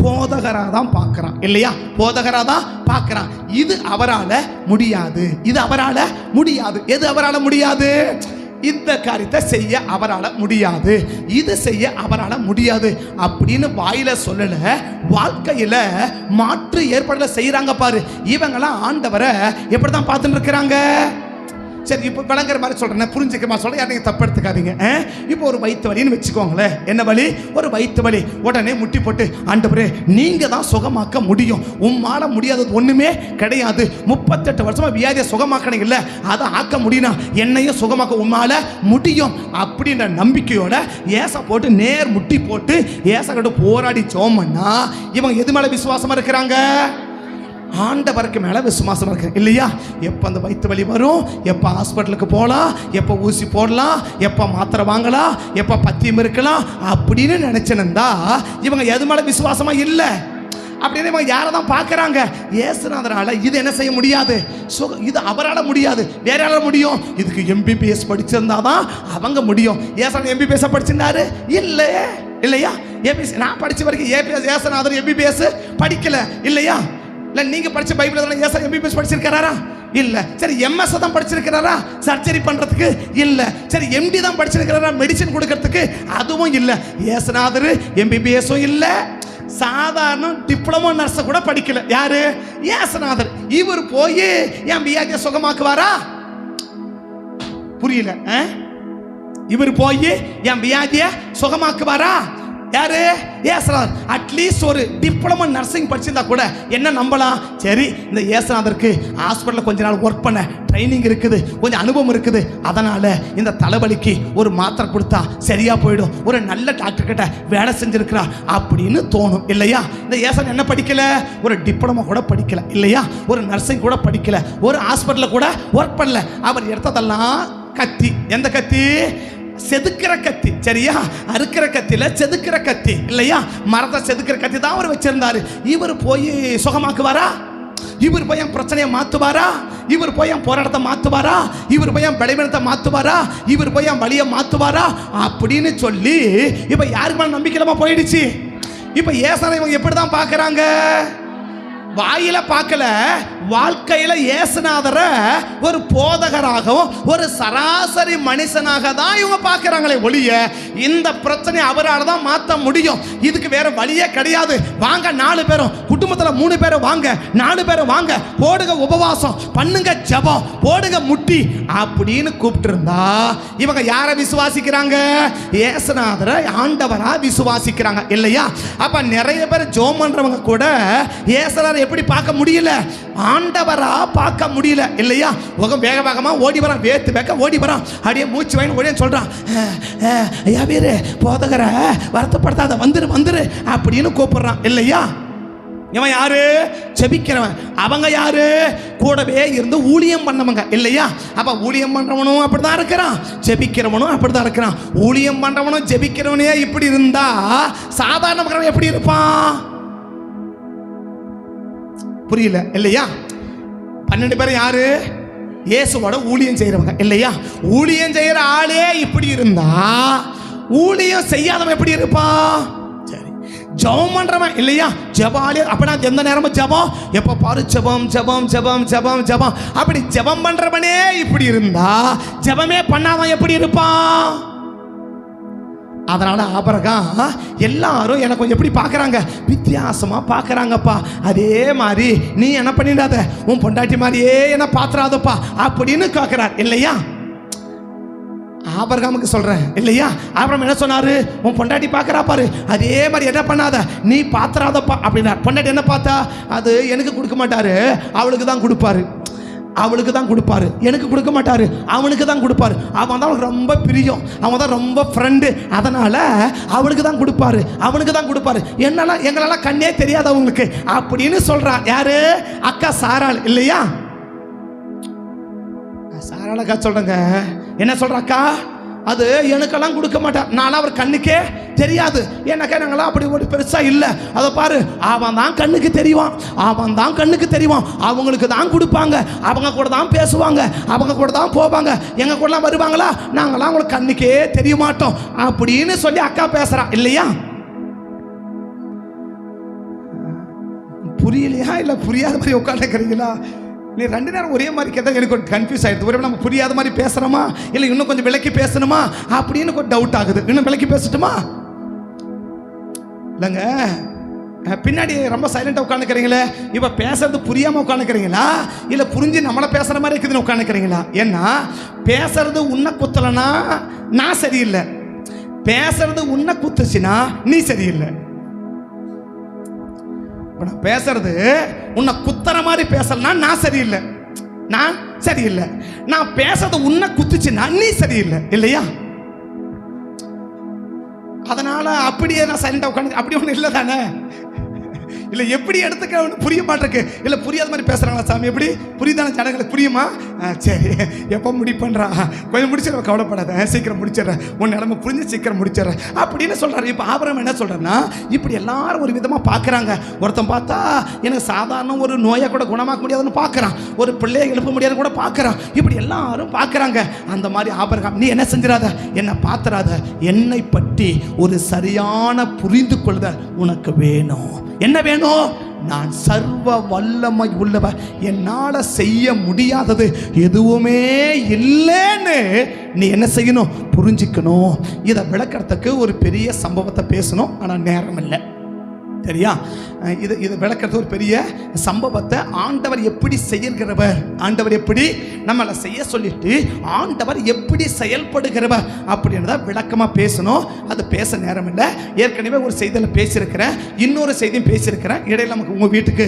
போதகராக தான் பார்க்கிறான் இல்லையா? போதகராக தான் பார்க்கிறான். இது அவரால் முடியாது, இது அவரால் முடியாது. எது அவரால் முடியாது? இந்த காரியத்தை செய்ய அவரால் முடியாது, இது செய்ய அவரால் முடியாது அப்படின்னு வாயில சொல்லல, வாழ்க்கையில மாற்று ஏற்பாடுல செய்யறாங்க பாரு. இவங்கெல்லாம் ஆண்டவரை எப்படிதான் பார்த்துட்டு இருக்கிறாங்க? சரி, இப்போ விளங்குற மாதிரி சொல்றேன், புரிஞ்சுக்க மாதிரி சொல்றேன், யாரையும் தப்பு எடுத்துக்காதீங்க. இப்போ ஒரு வயிற்று வலின்னு வச்சுக்கோங்களேன். என்ன வலி? ஒரு வயிற்று வலி. உடனே முட்டி போட்டு, ஆண்டவரே நீங்க தான் சுகமாக்க முடியும், உம்மால முடியாதது ஒண்ணுமே கிடையாது, 38 வருஷமா வியாதியை சுகமாக்கணும் இல்லை, அதை ஆக்க முடியும்னா என்னையும் சுகமாக்க உம்மால முடியும் அப்படின்ற நம்பிக்கையோட ஏசா போட்டு நேர் முட்டி போட்டு ஏசா கிட்ட போராடி சோமன்னா இவங்க எது மேல விசுவாசமா இருக்கிறாங்க? ஆண்டவருக்கு மேல விசுவாசம் இருக்கு இல்லையா? எப்ப அந்த வயிற்று வலி வரும், எப்ப ஹாஸ்பிட்டலுக்கு போகலாம், எப்ப ஊசி போடலாம், எப்ப மாத்திரை வாங்கலாம், எப்ப பத்தியம் இருக்கலாம் அப்படின்னு நினைச்சா இவங்க எது மேல விசுவாசமா இல்லை? அப்படின்னு யாரை தான் பார்க்குறாங்க? இயேசுநாதரால் இது என்ன செய்ய முடியாது, இது அவரால் முடியாது, வேற யாரால முடியும்? இதுக்கு எம்பிபிஎஸ் படிச்சிருந்தா தான் அவங்க முடியும். ஏசுநாதர் எம்பிபிஎஸ் படிச்சிருந்தாரு இல்லையா? ஏபிஎஸ் நான் படிச்ச வரைக்கும் ஏசுநாதர் எம்பிபிஎஸ் படிக்கல இல்லையா? இல்லை நீங்கள் படித்த பைபிள் ஏசுநாதர் எம்பிபிஎஸ் படிச்சிருக்கிறாரா? இல்லை. சரி, எம்எஸ் தான் படிச்சிருக்கிறாரா சர்ஜரி பண்ணுறதுக்கு? இல்லை. சரி, எம்டி தான் படிச்சிருக்கிறாரா மெடிசன் கொடுக்கறதுக்கு? அதுவும் இல்லை. இயேசுநாதர் எம்பிபிஎஸும் இல்லை, சாதாரண டிப்ளமோ நர்ஸை கூட படிக்கல. யாரு? இயேசுநாதர். இவர் போய் என் வியாதியை சுகமாக்குவாரா? புரியல. இவர் போய் என் வியாதியை சுகமாக்குவாரா? யாரு? இயேசுநாதர். அட்லீஸ்ட் ஒரு டிப்ளமோ நர்சிங் படிச்சிருந்தா கூட என்ன நம்பலாம்? சரி, இந்த இயேசுநாதருக்கு ஹாஸ்பிட்டலில் கொஞ்ச நாள் ஒர்க் பண்ண ட்ரைனிங் இருக்குது, கொஞ்சம் அனுபவம் இருக்குது, அதனால இந்த தலைவலிக்கு ஒரு மாத்திரை கொடுத்தா சரியா போயிடும், ஒரு நல்ல டாக்டர் கிட்ட வேலை செஞ்சிருக்கிறா அப்படின்னு தோணும் இல்லையா? இந்த இயேசுநாதர் என்ன படிக்கல? ஒரு டிப்ளமோ கூட படிக்கல இல்லையா? ஒரு நர்சிங் கூட படிக்கல, ஒரு ஹாஸ்பிட்டலில் கூட ஒர்க் பண்ணல. அவர் எடுத்ததெல்லாம் கத்தி. எந்த கத்தி? செதுக்கிற கத்தி. சரியா? அறுக்கிற கத்தில செதுக்கிற கத்தி இல்லையா? மரத்தை செதுக்கிற கத்தி தான் அவர் வச்சிருந்தாரு. இவர் போய் சுகமாக்குவாரா? இவர் போய் என் பிரச்சனையை மாத்துவாரா? இவர் போய் என் போராட்டத்தை மாத்துவாரா? இவர் போய் என் பலவீனத்தை மாத்துவாரா? இவர் போய் என் வலியை மாத்துவாரா? அப்படின்னு சொல்லி இப்ப யாருக்கு மேல நம்பிக்கை இல்லாம போயிடுச்சு. இப்ப இயேசுவை இவங்க எப்படிதான் பாக்குறாங்க? வாயில பார்க்கல, வாழ்க்கையில இயேசுநாதரை ஒரு போதகராகவும் ஒரு சராசரி மனுஷனாக தான் இவங்க பார்க்கறாங்களே ஒழிய இந்த பிரச்சனை அவரால் தான் மாற்ற முடியும், இதுக்கு வேற வழியே கிடையாது. வாங்க 4 பேரும், குடும்பத்தில் 3 பேரும் வாங்க, 4 பேரும் வாங்க, போடுங்க உபவாசம், பண்ணுங்க ஜெபம், போடுங்க முட்டி அப்படின்னு கூப்பிட்டு இருந்தா இவங்க யாரை விசுவாசிக்கிறாங்க? இயேசுநாதரை ஆண்டவரா விசுவாசிக்கிறாங்க இல்லையா? அப்ப நிறைய பேர் ஜெபம் பண்றவங்க கூட இயேசுநாதரை எப்படி பார்க்க முடியல? ஆண்டவரா பார்க்க முடியல இல்லையா? வேக வேகமா ஓடி வரான், வேத்து வேக்க ஓடி வரான், அப்படியே மூச்சு வாங்கி ஓடி சொல்றான், ஐயா வீரு போதகரை வருத்தப்படுத்தாத, வந்துரு அப்படின்னு கூப்பிடுறான் இல்லையா? இவன் யாரு? ஜெபிக்கிறவன். அவங்க யாரு? கூடவே இருந்து ஊழியம் பண்ணவங்க இல்லையா? அப்ப ஊழியம் பண்றவனும் அப்படிதான் இருக்கிறான், ஜெபிக்கிறவனும் அப்படிதான் இருக்கிறான். ஊழியம் பண்றவனும் ஜெபிக்கிறவனே இப்படி இருந்தா சாதாரண மக்கள் எப்படி இருப்பான்? புரியல இல்லையா? 12 பேர் யாரு? இயேசுவோட ஊழியம் செய்யறவங்க இல்லையா? ஊழியம் செய்யற ஆளே இப்படி இருந்தா ஊழியம் செய்யாதவன் எப்படி இருப்பான்? சரி, ஜெபம் பண்றவன் இல்லையா? ஜெபாலி. அப்பனா எந்த நேரமும் ஜெபம், எப்ப பாரு ஜெபம் ஜெபம் ஜெபம் ஜெபம் ஜெபம். அப்படி ஜெபம் பண்றவனே இப்படி இருந்தா ஜெபமே பண்ணாதவன் எப்படி இருப்பான்? அதனால ஆபிரகாம் எல்லாரும் எனக்கு கொஞ்சம் எப்படி பார்க்குறாங்க? வித்தியாசமா பார்க்குறாங்கப்பா. அதே மாதிரி நீ என்ன பண்ணிடாத, உன் பொண்டாட்டி மாதிரியே என்ன பாத்துறாதப்பா அப்படின்னு கேட்கிறார் இல்லையா? ஆபிரகாமுக்கு சொல்றேன் இல்லையா? ஆபிரகாம் என்ன சொன்னாரு? உன் பொண்டாட்டி பார்க்கறா பாரு, அதே மாதிரி என்ன பண்ணாத, நீ பாத்துறாதப்பா அப்படின்னா. பொண்டாட்டி என்ன பார்த்தா? அது எனக்கு கொடுக்க மாட்டாரு, அவளுக்கு தான் கொடுப்பாரு, அவளுக்கு தான் கொடுப்பாரு, எனக்கு கொடுக்க மாட்டாரு, அவனுக்கு தான் கொடுப்பாரு. அவன் தான் அவனுக்கு ரொம்ப பிரியம், அவன் தான் ரொம்ப ஃப்ரெண்டு, அதனால அவளுக்கு தான் கொடுப்பாரு, அவனுக்கு தான் கொடுப்பாரு. என்னெல்லாம் எங்களெல்லாம் கண்ணே தெரியாது அவங்களுக்கு அப்படின்னு சொல்றான். யாரு? அக்கா சாராள் இல்லையா? சாராள் அக்கா சொல்றங்க. என்ன சொல்ற அக்கா? அது எனக்கெல்லாம் கொடுக்க மாட்டான், நான் அவர் கண்ணுக்கே தெரியாது, ஏன்னாக்கா நாங்களாம் அப்படி ஒரு பெருசா இல்லை. அதை பாரு, அவன் தான் கண்ணுக்கு தெரியும், அவன் தான் கண்ணுக்கு தெரியும், அவங்களுக்கு தான் கொடுப்பாங்க, அவங்க கூட தான் பேசுவாங்க, அவங்க கூட தான் போவாங்க, எங்க கூடலாம் வருவாங்களா, நாங்களாம் அவங்களுக்கு கண்ணுக்கே தெரிய மாட்டோம் அப்படின்னு சொல்லி அக்கா பேசுறான் இல்லையா? புரியலையா? இல்லை புரியாத மாதிரி உட்காந்துக்கிறீங்களா? நீ 2 நேரம் ஒரே மாதிரி கேட்டால் எனக்கு ஒரு கன்ஃபியூஸ் ஆகிடுது. ஒரே நம்ம புரியாத மாதிரி பேசுகிறோமா இல்லை இன்னும் கொஞ்சம் விளக்கி பேசணுமா அப்படின்னு ஒரு டவுட் ஆகுது. இன்னும் விளக்கி பேசட்டுமா? இல்லைங்க, பின்னாடி ரொம்ப சைலண்டாக உட்காந்துக்கிறீங்களே, இப்போ பேசுறது புரியாமல் உட்காந்துக்கிறீங்களா இல்லை புரிஞ்சு நம்மளை பேசுகிற மாதிரி இருக்குதுன்னு உட்காந்துக்கிறீங்களா? ஏன்னா பேசுறது உன்னை குத்தலைன்னா நான் சரியில்லை, பேசுறது உன்னை குத்துச்சுன்னா நீ சரியில்லை. இப்போ நான் பேசுறது உன்னை குத்துற மாதிரி பேசலன்னா நான் சரியில்லை, நான் சரியில்லை. நான் பேசுறது உன்னை குத்துச்சுன்னா நீ சரியில்லை இல்லையா? அதனால அப்படியே நான் சைலண்டா உட்காந்து அப்படி ஒன்றும் இல்லை தானே? இல்லை எப்படி எடுத்துக்க புரிய மாட்டிருக்கு. இல்லை புரியாத மாதிரி பேசுகிறாங்களா சாமி? எப்படி புரியுதான ஜனங்களுக்கு புரியுமா? சரி, எப்போ முடிப்பண்றா, கொஞ்சம் முடிச்சிடறேன், கவலைப்படாத, சீக்கிரம் முடிச்சிடறேன், உன் நிலைமை புரிஞ்சு சீக்கிரம் முடிச்சிடறேன் அப்படின்னு சொல்கிறாரு. இப்போ ஆபிரகாம் என்ன சொல்கிறாருன்னா, இப்படி எல்லாரும் ஒரு விதமாக பார்க்குறாங்க. ஒருத்தன் பார்த்தா எனக்கு சாதாரண ஒரு நோயை கூட குணமாக்க முடியாதுன்னு பார்க்குறான், ஒரு பிள்ளையை எழுப்ப முடியாதுன்னு கூட பார்க்குறான். இப்படி எல்லாரும் பார்க்குறாங்க. அந்த மாதிரி ஆபிரகாம் நீ என்ன செஞ்சிடாத, என்னை பார்த்துறாத, என்னை பற்றி ஒரு சரியான புரிந்து கொள்ளுதல் உனக்கு வேணும். என்ன வேணும்? நான் சர்வ வல்லமை உள்ளவர், என்னால் செய்ய முடியாதது எதுவுமே இல்லைன்னு நீ என்ன செய்யணும்? புரிஞ்சுக்கணும். இதை விளக்கிறதுக்கு ஒரு பெரிய சம்பவத்தை பேசணும், ஆனால் நேரம் இல்லை. சரியா? இது விளக்கிறது ஒரு பெரிய சம்பவத்தை. ஆண்டவர் எப்படி செய்கிறவர், ஆண்டவர் எப்படி நம்மளை செய்ய சொல்லிட்டு ஆண்டவர் எப்படி செயல்படுகிறவர் அப்படின்றத விளக்கமாக பேசணும். அது பேச நேரம் இல்லை. ஏற்கனவே ஒரு செய்தியில் பேசியிருக்கிறேன், இன்னொரு செய்தியும் பேசியிருக்கிறேன். இடையில நமக்கு உங்கள் வீட்டுக்கு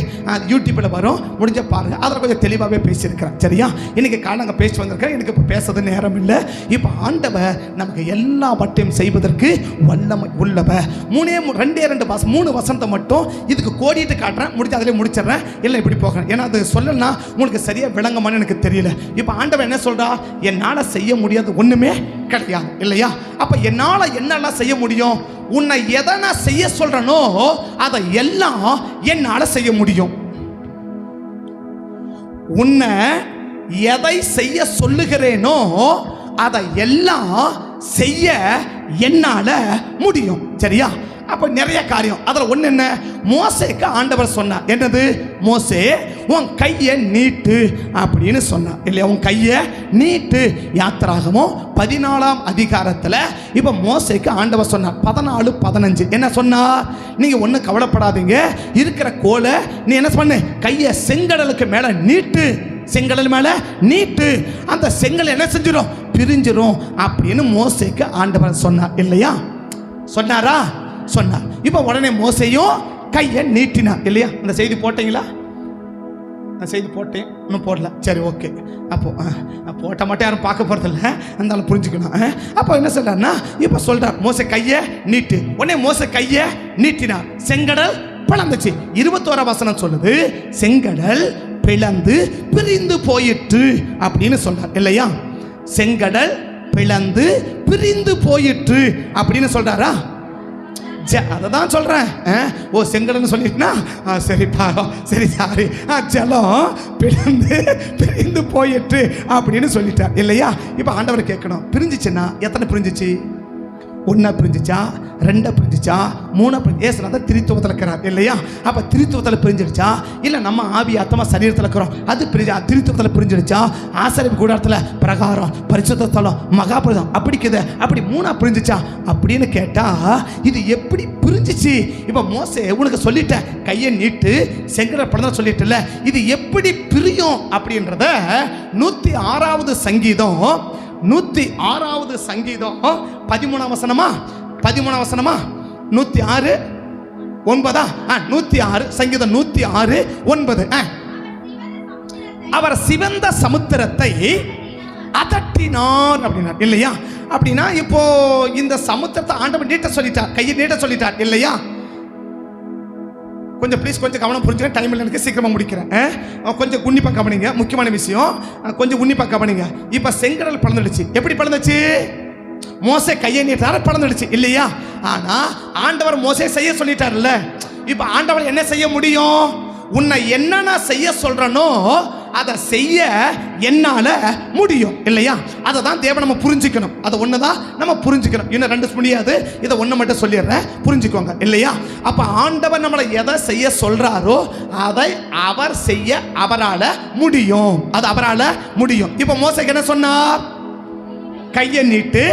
யூடியூப்பில் வரும், முடிஞ்ச பாருங்கள். அதில் கொஞ்சம் தெளிவாகவே பேசியிருக்கிறேன். சரியா? இன்னைக்கு காலங்க பேசி வந்திருக்கிறேன், எனக்கு இப்போ பேசுறது நேரம் இல்லை. இப்போ ஆண்டவர் நமக்கு எல்லாவற்றையும் செய்வதற்கு வல்லமை உள்ளவர். 3 வசனத்தை மட்டும் இதுக்கு கோடிட்டு காட்டுறேன், முடிஞ்சு அதிலே முடிச்சிடறேன். இல்லை இப்படி போகிறேன், ஏன்னா அது சொல்லணும்னா உங்களுக்கு சரியாக விளங்கமான்னு எனக்கு தெரியல. இப்போ ஆண்டவர் என்ன சொல்றா? என்னால் செய்ய முடியாது ஒன்றுமே கிடையாது இல்லையா? அப்போ என்னால் என்னெல்லாம் செய்ய முடியும்? உன்னை எதை நான் செய்ய சொல்றேனோ அதை எல்லாம் என்னால் செய்ய முடியும். உன்னை எதை செய்ய சொல்லுகிறேனோ அதை எல்லாம் செய்ய என்னால் முடியும். சரியா? அப்போ நிறைய காரியம். அதில் ஒன்று என்ன? மோசேக்கு ஆண்டவர் சொன்னார். என்னது? மோசே உன் கையை நீட்டு அப்படின்னு சொன்னார் இல்லையா? உன் கையை நீட்டு. யாத்திராகமம் 14ஆம் அதிகாரத்தில் இப்போ மோசேக்கு ஆண்டவர் சொன்னார் 14:15 என்ன சொன்னார்? நீங்கள் ஒன்றும் கவலைப்படாதீங்க, இருக்கிற கோலை நீ என்ன பண்ணு, கையை செங்கடலுக்கு மேலே நீட்டு, செங்கடல் மேலே நீட்டு, அந்த செங்கல் என்ன செஞ்சிடும்? பிரிஞ்சிடும் அப்படின்னு மோசேக்கு ஆண்டவர் சொன்னார் இல்லையா? சொன்னாரா? சொன்னார். இப்போ உடனே மோசேயும் கையை நீட்டினார் இல்லையா? அந்த செய்தி போட்டீங்களா? அந்த செய்தி போட்டேன், இன்னும் போடல. சரி, ஓகே. அப்போ போட்ட மட்டும் யாரும் பார்க்க போகிறதில்ல, இருந்தாலும் புரிஞ்சுக்கணும். அப்போ என்ன சொல்றாருன்னா, இப்போ சொல்றார் மோசே கையை நீட்டு. உடனே மோசே கையை நீட்டினார், செங்கடல் பிளந்துச்சு. 21ஆம் வசனம் சொல்லுது, செங்கடல் பிளந்து பிரிந்து போயிற்று அப்படின்னு சொல்றார் இல்லையா? செங்கடல் பிளந்து பிரிந்து போயிற்று அப்படின்னு சொல்றாரா? அதை தான் சொல்கிறேன். ஓ, செங்கடல்னு சொல்லிட்டுனா சரிப்பா, சரி, சாரி, ஜலம் பிரிந்து போயிட்டு அப்படின்னு சொல்லிட்டார் இல்லையா? இப்போ ஆண்டவர் கேட்கணும், பிரிஞ்சிச்சுன்னா எத்தனை பிரிஞ்சிச்சு? 1 பிரிஞ்சிச்சா, 2 பிரிஞ்சிச்சா, 3 பிரிஞ்சு? ஏசுனா திரித்துவத்தில் இருக்கிறார் இல்லையா? அப்போ திரித்துவத்தில் பிரிஞ்சிடுச்சா? இல்லை நம்ம ஆவி ஆத்மா சரீரத்தில் இருக்கிறோம், அது திரித்துவத்தில் பிரிஞ்சிடுச்சா? ஆசரிப்பு கூடாரத்தில் பிரகாரம், பரிசுத்த ஸ்தலம், மகாபரிதம் அப்படிக்குது, அப்படி 3 பிரிஞ்சிச்சா அப்படின்னு கேட்டால் இது எப்படி பிரிஞ்சிச்சு? இப்போ மோசே உனக்கு சொல்லிட்டேன், கையை நீட்டு, செங்கடல் பிளந்த சொல்லிட்டுல, இது எப்படி பிரியும் அப்படின்றத 106வது சங்கீதம் 106வது சங்கீதம் 13ஆம் வசனமா 106 9 106 சங்கீதம் 106 9 அவர் சிவந்த சமுத்திரத்தை அதட்டினார் அப்படின்னார் இல்லையா? அப்படின்னா இப்போ இந்த சமுத்திரத்தை ஆண்டவர் நீட்ட சொல்லிட்டார், கையை நீட்ட சொல்லிட்டார் இல்லையா? கொஞ்சம் ப்ளீஸ் கொஞ்சம் கவனம் புரிஞ்சுக்க, டைம் இல்லை எனக்கு, சீக்கிரமாக முடிக்கிறேன். கொஞ்சம் உன்னிப்பாக கவனிங்க, முக்கியமான விஷயம், கொஞ்சம் உன்னிப்பாக கவனிங்க. இப்போ செங்கடல் பிளந்துடுச்சு. எப்படி பிளந்துச்சு? மோசே கையை நீட்டார பிளந்துடுச்சு இல்லையா? ஆனால் ஆண்டவர் மோசே செய்ய சொல்லிட்டார்ல. இப்போ ஆண்டவர் என்ன செய்ய முடியும்? உன்னை என்ன நான் செய்ய சொல்றேனோ அதை செய்ய என்னால் முடியும் இல்லையா? அதை தான் தேவன் நம்ம புரிஞ்சுக்கணும். அதை ஒன்று தான் நம்ம புரிஞ்சுக்கணும், இன்னும் 2 முடியாது. இதை ஒன்று மட்டும் சொல்லிடுறேன், புரிஞ்சுக்கோங்க இல்லையா? அப்போ ஆண்டவர் நம்மளை எதை செய்ய சொல்கிறாரோ அதை அவர் செய்ய அவரால் முடியும், அது அவரால் முடியும். இப்போ மோசேக்கு என்ன சொன்னார்? கையை நீட்டு,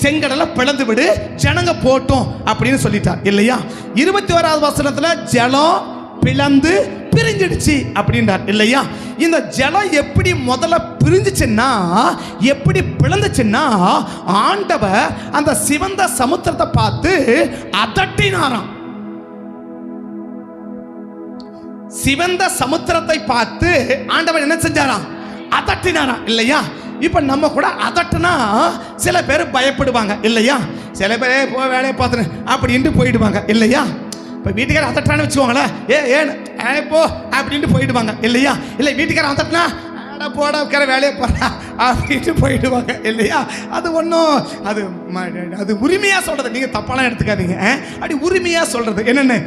செங்கடலை பிளந்து விடு, ஜனங்க போட்டும் அப்படின்னு சொல்லிட்டார் இல்லையா? 21ஆவது வசனத்தில் ஜலம் பிளந்து பிரிஞ்சிடுச்சு அப்படின்றார் இல்லையா? இந்த ஜலம் எப்படி முதல்ல பிரிஞ்சிச்சுன்னா, எப்படி பிளந்துச்சுன்னா, ஆண்டவர் அந்த சிவந்த சமுத்திரத்தை பார்த்து அதட்டினாராம். சிவந்த சமுத்திரத்தை பார்த்து ஆண்டவர் என்ன செஞ்சாராம்? அதட்டினாராம் இல்லையா? இப்போ நம்ம கூட அதட்டுனா சில பேர் பயப்படுவாங்க இல்லையா? சில பேர் வேலையை பார்த்துன்னு அப்படின்ட்டு போயிடுவாங்க இல்லையா? இப்போ வீட்டுக்காரர் அதட்டான்னு வச்சுக்கோங்களேன், ஏன்னு போ அப்படின்ட்டு போயிடுவாங்க இல்லையா? இல்லை வீட்டுக்காரர் அதட்டினா போட உட்கார வேலையை போறா அப்படின்ட்டு போயிடுவாங்க இல்லையா? அது ஒன்றும் அது உரிமையாக சொல்கிறது, நீங்கள் தப்பாலாம் எடுத்துக்காதீங்க. அப்படி உரிமையாக சொல்கிறது என்னென்னு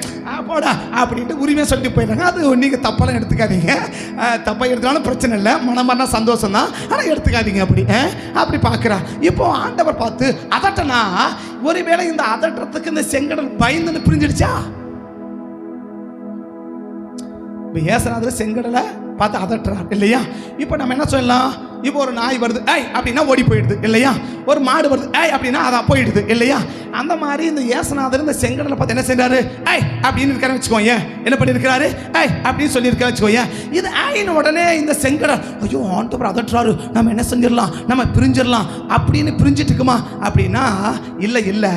போடா அப்படின்ட்டு உரிமையாக சொல்லிட்டு போயிடுறாங்க. அது நீங்கள் தப்பாலாம் எடுத்துக்காதீங்க. தப்பாக எடுத்தாலும் பிரச்சனை இல்லை, மனமாரினா சந்தோஷம் தான், ஆனால் எடுத்துக்காதீங்க அப்படி பார்க்குறா. இப்போ ஆண்டவர் பார்த்து அதட்டனா, ஒருவேளை இந்த அதட்டுறதுக்கு இந்த செங்கடல் பயந்துன்னு பிரிஞ்சிடுச்சா? இப்போ ஏசுநாதர் செங்கடலை பார்த்து அதட்டுறார் இல்லையா? இப்போ நம்ம என்ன சொல்லலாம்? இப்போ ஒரு நாய் வருது அப்படின்னா ஓடி போயிடுது இல்லையா? ஒரு மாடு வருது அப்படின்னா அதான் போயிடுது இல்லையா? அந்த மாதிரி இந்த ஏசுநாதர் இந்த செங்கடலை பார்த்து என்ன செஞ்சாரு? அப்படின்னு இருக்காரு வச்சுக்கோங்க. என்ன பண்ணியிருக்கிறாரு? அப்படின்னு சொல்லியிருக்க வச்சுக்கோங்க. இது ஆயின உடனே இந்த செங்கடல், ஐயோ ஆண்டவர் அதட்டுறாரு, நம்ம என்ன செஞ்சிடலாம், நம்ம பிரிஞ்சிடலாம் அப்படின்னு பிரிஞ்சிட்டு இருக்குமா அப்படின்னா இல்லை.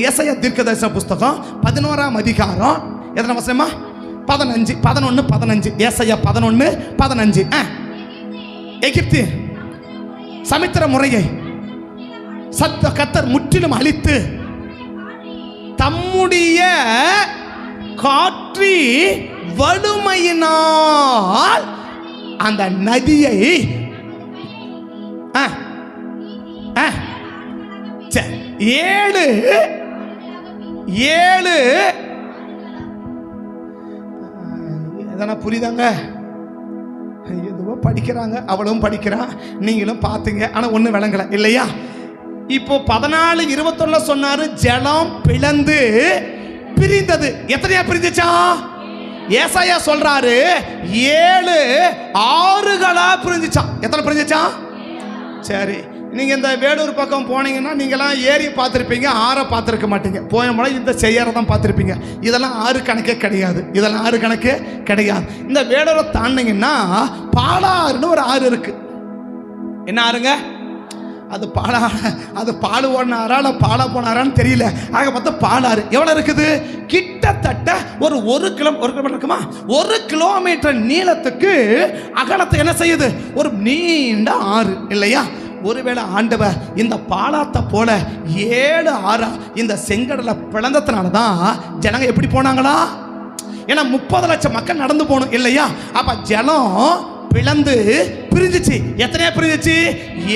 ஏசாயா தீர்க்கதரிசன புஸ்தகம் 11ஆம் அதிகாரம் எத்தனை வசனமா? 11:15. ஏசாயா 11:15. எகிப்து சமுத்திர முறையை கர்த்தர் முற்றிலும் அழித்து தம்முடைய காற்றி வலுமையினால் அந்த நதியை 7 இதெல்லாம் புரியுதாங்க? எதுவோ படிக்கிறாங்க, அவளும் படிக்கிறான், நீங்களும் பார்த்தீங்க, ஆனால் ஒன்றும் விளங்கலை இல்லையா? இப்போ 14:21 சொன்னாரு, ஜலம் பிளந்து பிரிந்தது. எத்தனையா பிரிஞ்சிச்சா? ஏசாயா சொல்றாரு 7 ஆறுகளா பிரிஞ்சிச்சான். எத்தனை பிரிஞ்சிச்சான்? சரி, நீங்கள் இந்த வேலூர் பக்கம் போனீங்கன்னா நீங்களாம் ஏரி பார்த்துருப்பீங்க, ஆறை பார்த்துருக்க மாட்டீங்க. போய் இந்த செய்யற தான் பார்த்துருப்பீங்க. இதெல்லாம் ஆறு கணக்கே கிடையாது, இந்த வேலூரை தாண்டிங்கன்னா பாலாறுன்னு ஒரு ஆறு இருக்கு. என்ன ஆறுங்க அது? அது பால் ஓடின ஆறா இல்லை பாலா போன ஆறான்னு தெரியல. ஆக பார்த்தா பாலாறு. எவ்வளோ இருக்குது? கிட்டத்தட்ட ஒரு கிலோமீட்டர் இருக்குமா? 1 கிலோமீட்டர் நீளத்துக்கு அகலத்தை என்ன செய்யுது? ஒரு நீண்ட ஆறு இல்லையா? ஒருவேளை ஆண்டவர் இந்த பாலாத்தை போல 7 ஆறா இந்த செங்கடலை பிளந்ததுனால தான் ஜனங்க எப்படி போனாங்களா? ஏன்னா 30 லட்சம் மக்கள் நடந்து போகணும் இல்லையா? அப்ப ஜலம் பிளந்து பிரிஞ்சிச்சு. எத்தனையா பிரிஞ்சிச்சு?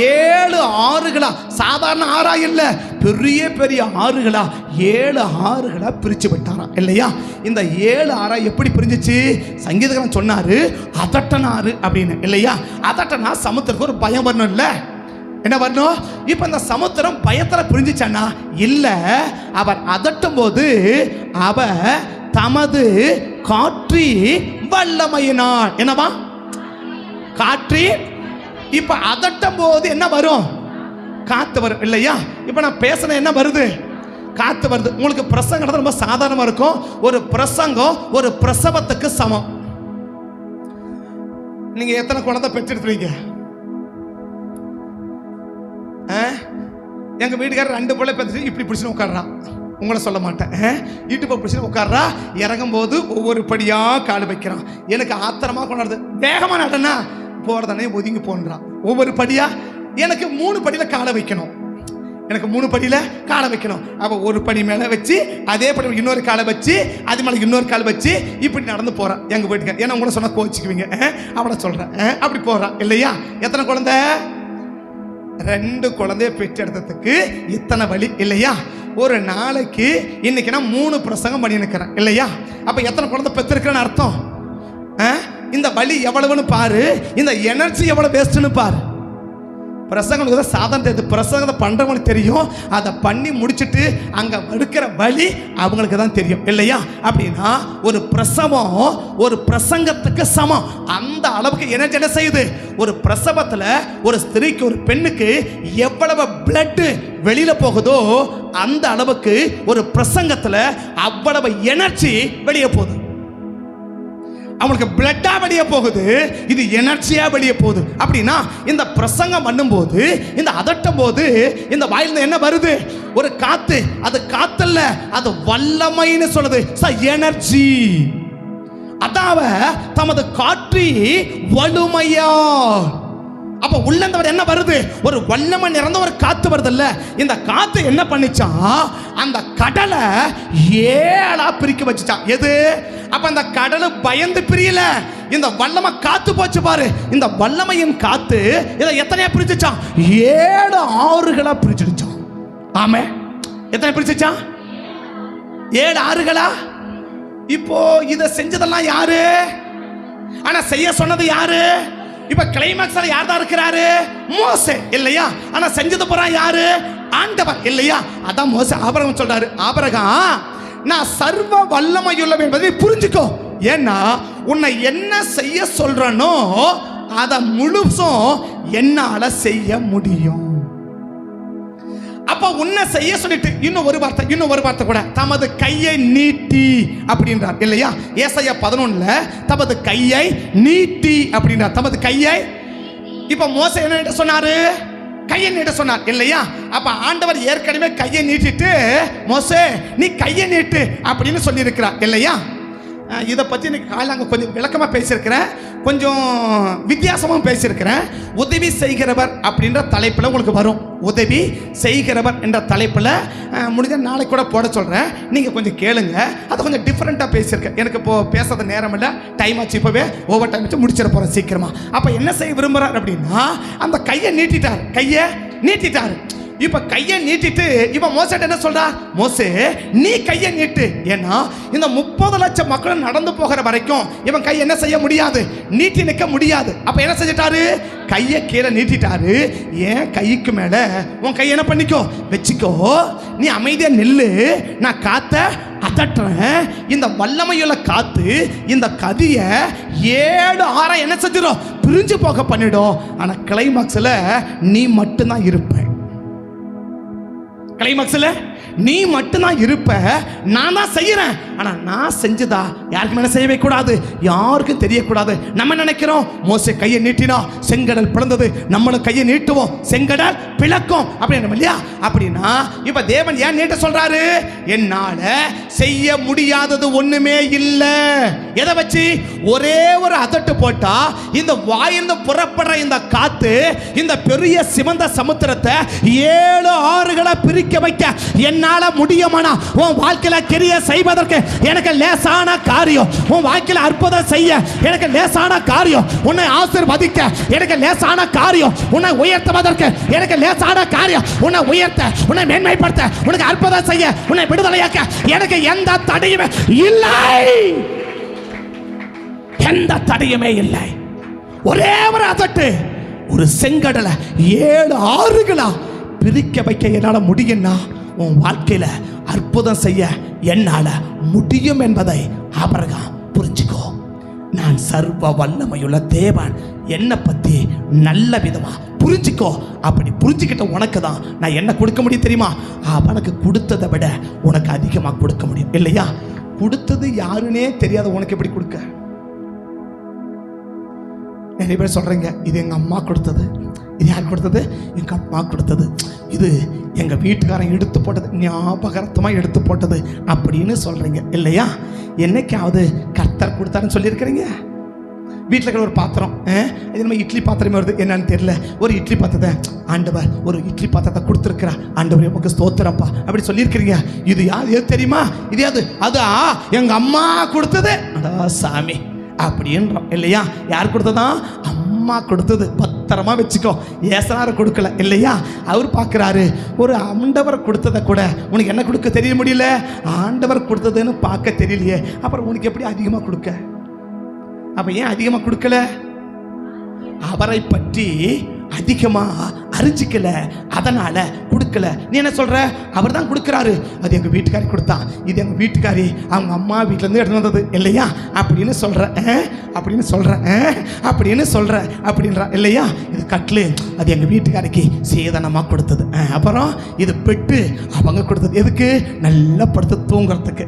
7 ஆறுகளா. சாதாரண ஆறா இல்ல, பெரிய பெரிய ஆறுகளா, 7 ஆறுகளா பிரிச்சு விட்டாராம் இல்லையா? இந்த 7 ஆறா எப்படி பிரிஞ்சிச்சு? சங்கீதக்காரன் சொன்னாரு அதட்டனாரு அப்படின்னு இல்லையா? அதட்டனா சமுத்திரத்துக்கு ஒரு பயம் வரணும் இல்ல? என்ன வரணும்? இப்ப இந்த சமுத்திரம் பயத்துல பிரிஞ்சிச்சானா? இல்ல, அவர் அதட்டும் போது அவர் தமது காற்றி வல்லமையினார். என்னவா? காற்றி. இப்ப அதட்டும் போது என்ன வரும்? காத்து வரும் இல்லையா? இப்ப நான் பேசுன என்ன வருது? காத்து வருது. உங்களுக்கு பிரசங்கம் ரொம்ப சாதாரணமா இருக்கும். ஒரு பிரசங்கம் ஒரு பிரசவத்துக்கு சமம். நீங்க எத்தனை குழந்தை பெற்றெடுத்துவீங்க? எங்க வீட்டுக்காரர் 2 பிள்ளை பெற்று இப்படி பிடிச்சுன்னு உட்காடுறான். உங்களை சொல்ல மாட்டேன். இடுப்பை பிடிச்சுன்னு உட்காடுறா. இறங்கும் போது ஒவ்வொரு படியா கால் வைக்கிறான். எனக்கு ஆத்திரமா கொண்டாடுது. வேகமா நடனா போறதானே ஒதுங்கி போன்றான். ஒவ்வொரு படியா எனக்கு 3 படியில காலை வைக்கணும். அப்ப ஒரு படி மேல வச்சு அதே படி இன்னொரு காலை வச்சு அது மேல இன்னொரு கால் வச்சு இப்படி நடந்து போறான் எங்க வீட்டுக்காரர். ஏன்னா உங்களை சொன்னா கோச்சிக்குவீங்க, அவளை சொல்றேன். அப்படி போறான் இல்லையா? எத்தனை குழந்தை? 2 குழந்தைய பெற்றெடுத்ததுக்கு இத்தனை வழி இல்லையா? ஒரு நாளைக்கு இன்னைக்கு நான் 3 பிரசங்கம் பண்ணி நிற்கிறேன் இல்லையா? அப்ப எத்தனை குழந்தை பெற்றிருக்கிறேன்னு அர்த்தம். இந்த வழி எவ்வளவுன்னு பாரு, இந்த எனர்ஜி எவ்வளவு வேஸ்ட்னு பாரு. பிரசங்கம் சாதாரண பிரசங்கத்தை பண்றவங்களுக்கு தெரியும், அதை பண்ணி முடிச்சுட்டு அங்க எடுக்கிற வழி அவங்களுக்கு தான் தெரியும் இல்லையா? அப்படின்னா ஒரு பிரசவம் ஒரு பிரசங்கத்துக்கு சமம். அந்த அளவுக்கு எனர்ஜி என்ன செய்யுது? ஒரு பிரசவத்துல ஒரு ஸ்திரீக்கு ஒரு பெண்ணுக்கு எவ்வளவு பிளட் வெளியில போகுதோ அந்த அளவுக்கு ஒரு பிரசங்கத்துல அவ்வளவு எனர்ஜி வெளியே போகுது. அவங்களுக்கு பிளட்டா வெளியே போகுது, இது எனர்ஜியா வெளியே போகுது. அப்படின்னா இந்த பிரசங்கம் பண்ணும்போது, இந்த அதட்டும் போது இந்த வாயிலிருந்து என்ன வருது? ஒரு காத்து. அது காத்தல்ல, அது வல்லமைன்னு சொல்லுது. எனர்ஜி. அதாவ தமது காற்றி வலுமையா. அப்ப உள்ளந்தவர் என்ன வருது? ஒரு வல்லமை நிறைந்த ஒரு காத்து வருதுல்ல. இந்த காத்து என்ன பண்ணிச்சான்? அந்த கடலை 7 பிரிக்க வச்சுச்சான். எது? அப்ப அந்த கடலை பயந்து பிரியல. இந்த வல்லமை காத்து போச்சு பாரு. இந்த வல்லமையின் காத்து இதை எத்தனையா பிரிச்சுச்சான்? 7 ஆறுகளா பிரிச்சுடுச்சான். ஆமே, எத்தனை பிரிச்சுச்சான்? 7 ஆறுகளா. இப்போ இதை செஞ்சதெல்லாம் யாரு? ஆனா செய்ய சொன்னது யாரு? இப்ப கிளைமாக்ஸ்ல யார் தான் இருக்கிறாரு? மோசே இல்லையா? ஆனா செஞ்சது போறா யாரு? ஆண்டவர் இல்லையா? அதான் மோசே ஆபிரகாம் சொல்றாரு, ஆபிரகாம் நான் சர்வ வல்லமையுள்ளவன் என்பதை புரிஞ்சுக்கோ. ஏன்னா உன்னை என்ன செய்ய சொல்றனோ அதை முழுசும் என்னால செய்ய முடியும். அப்ப உன்னை செய்ய சொல்லிட்டு இன்னும் ஒரு வார்த்தை கூட, தமது கையை நீட்டி அப்படின்றார் இல்லையா? ஏசாயா 11 தமது கையை நீட்டி அப்படின்றார். தமது கையை. இப்ப மோசே என்ன சொன்னாரு? கையை நீட்ட சொன்னார் இல்லையா? அப்ப ஆண்டவர் ஏற்கனவே கையை நீட்டிட்டு மோசே நீ கையை நீட்டு அப்படின்னு சொல்லி இருக்கிறார் இல்லையா? இதை பற்றி இன்னைக்கு காலையில் கொஞ்சம் விளக்கமாக பேசியிருக்கிறேன், கொஞ்சம் வித்தியாசமாக பேசியிருக்கிறேன். உதவி செய்கிறவர் அப்படின்ற தலைப்பில் உங்களுக்கு வரும். உதவி செய்கிறவர் என்ற தலைப்பில் முடிஞ்ச நாளைக்கு கூட போட சொல்கிறேன், நீங்கள் கொஞ்சம் கேளுங்க. அதை கொஞ்சம் டிஃப்ரெண்ட்டாக பேசியிருக்கேன். எனக்கு இப்போது பேசுறது நேரம் இல்லை, டைம் ஆச்சு. இப்போவே ஓவர் டைம் வச்சு முடிச்சிட போகிறேன் சீக்கிரமாக. அப்போ என்ன செய்ய விரும்புகிறார் அப்படின்னா, அந்த கையை நீட்டிட்டார். இப்ப கையை நீட்டிட்டு இப்ப மோசே என்ன சொல்றார்? மோசே நீ கையை நீட்டு. ஏன்னா இந்த 30 லட்சம் மக்கள் நடந்து போகிற வரைக்கும் இவன் கை என்ன செய்ய முடியாது? நீட்டி நிற்க முடியாது. அப்ப என்ன செஞ்சிட்டாரு? கையை கீழே நீட்டிட்டாரு. ஏன் கைக்கு மேல உன் கை என்ன பண்ணிக்கோ, வச்சுக்கோ. நீ அமைதியா நில்லு, நான் காத்த அதட்டுறேன். இந்த வல்லமையுள்ள காத்து இந்த கதிய 7 ஆற என்ன செஞ்சிடும்? பிரிஞ்சு போக பண்ணிடும். ஆனா கிளைமாக்ஸ்ல நீ மட்டும்தான் இருப்ப. கிளைமாக்ஸ்ல நீ மட்டும்தான் இருப்ப. நான் தான் செய்யறேன். ஆனா நான் செஞ்சதா யாருக்கும் என்ன செய்யவே கூடாது, யாருக்கும் தெரியக்கூடாது. நம்ம நினைக்கிறோம் மோசே கையை நீட்டினா செங்கடல் பிளந்தது, நம்மளும் கையை நீட்டுவோம் செங்கடல் பிளக்கும் அப்படின்னு இல்லையா? அப்படின்னா இப்ப தேவன் ஏன் நீட்ட சொல்றாரு? என்னால செய்ய முடியாதது ஒண்ணுமே இல்லை. எதை வச்சு? ஒரே ஒரு அதட்டு போட்டா இந்த வாயிலிருந்து புறப்படுற இந்த காத்து இந்த பெரிய சிவந்த சமுத்திரத்தை 7 ஆறுகளை பிரிக்க வைக்க என்னால முடியுமானா உன் வாழ்க்கையில கிரியை செய்வதற்கு எனக்கு லேசான காரியம். உன் வாழ்க்கையில அற்புதம் செய்ய எனக்கு லேசான காரியம். உன்னை ஆசீர்வதிக்க எனக்கு லேசான காரியம். உன்னை உயர்த்துவதற்கு எனக்கு லேசான காரியம். உன்னை உயர்த்த, உன்னை மேன்மைப்படுத்த, உனக்கு அற்புதம் செய்ய, உன்னை விடுதலையாக்க எனக்கு எந்த தடையுமே இல்லை. எந்த தடையுமே இல்லை. ஒரே ஒரு அதட்டு ஒரு செங்கடலை 7 ஆறுகளா பிரிக்க வைக்க என்னால முடியும்னா உன் வாழ்க்கையில அற்புதம் செய்ய என்னால முடியும் என்பதை ஆபிரகாம் புரிஞ்சுக்கோ. நான் சர்வ வல்லமையுள்ள தேவன், என்னை பத்தி நல்ல விதமா புரிஞ்சுக்கோ. அப்படி புரிஞ்சுக்கிட்ட உனக்கு தான் நான் என்ன கொடுக்க முடியும் தெரியுமா? அவனுக்கு கொடுத்ததை விட உனக்கு அதிகமாக கொடுக்க முடியும் இல்லையா? கொடுத்தது யாருன்னே தெரியாத உனக்கு எப்படி கொடுக்க? நிறைய பேர் சொல்றீங்க, இது எங்க அம்மா கொடுத்தது. இது யார் கொடுத்தது? எங்க அம்மா கொடுத்தது. இது எங்க வீட்டுக்காரன் எடுத்து போட்டது, ஞாபகார்த்தமாக எடுத்து போட்டது அப்படின்னு சொல்றீங்க இல்லையா? என்னைக்காவது கர்த்தர் கொடுத்தாருன்னு சொல்லியிருக்கிறீங்க? வீட்டில் இருக்கிற ஒரு பாத்திரம், இது நம்ம இட்லி பாத்திரமே வருது, என்னன்னு தெரியல, ஒரு இட்லி பாத்திரத்தை ஆண்டவர் ஒரு இட்லி பாத்திரத்தை கொடுத்துருக்கிறா, ஆண்டவர் உங்க ஸ்தோத்திரப்பா அப்படி சொல்லியிருக்கிறீங்க. இது யார்? எது தெரியுமா? இது யாது? அதா எங்க அம்மா கொடுத்தது. அடா சாமி அப்படின்றோம் இல்லையா? யார் கொடுத்ததா? அம்மா கொடுத்தது. பத்திரமா வச்சுக்கோ. ஏசனாரை கொடுக்கல இல்லையா? அவர் பார்க்குறாரு, ஒரு ஆண்டவர் கொடுத்ததை கூட உனக்கு என்ன கொடுக்க தெரிய முடியல, ஆண்டவர் கொடுத்ததுன்னு பார்க்க தெரியலையே, அப்புறம் உனக்கு எப்படி அதிகமாக கொடுக்க? அப்ப ஏன் அதிகமாக கொடுக்கல? அவரை பற்றி அதிகமா அறிஞ்சிக்கல, அதனால கொடுக்கல. நீ என்ன சொல்ற? அவர் தான் கொடுக்கிறாரு. அது எங்க வீட்டுக்காரி கொடுத்தான், இது எங்க வீட்டுக்காரி அவங்க அம்மா வீட்டுல இருந்து எடுத்து வந்தது இல்லையா அப்படின்னு சொல்ற அப்படின்றா இல்லையா? இது கட்லு, அது எங்க வீட்டுக்காரிக்கு சேதனமா கொடுத்தது. அப்புறம் இது பெட்டு அவங்க கொடுத்தது, எதுக்கு? நல்லா படுத்து தூங்குறதுக்கு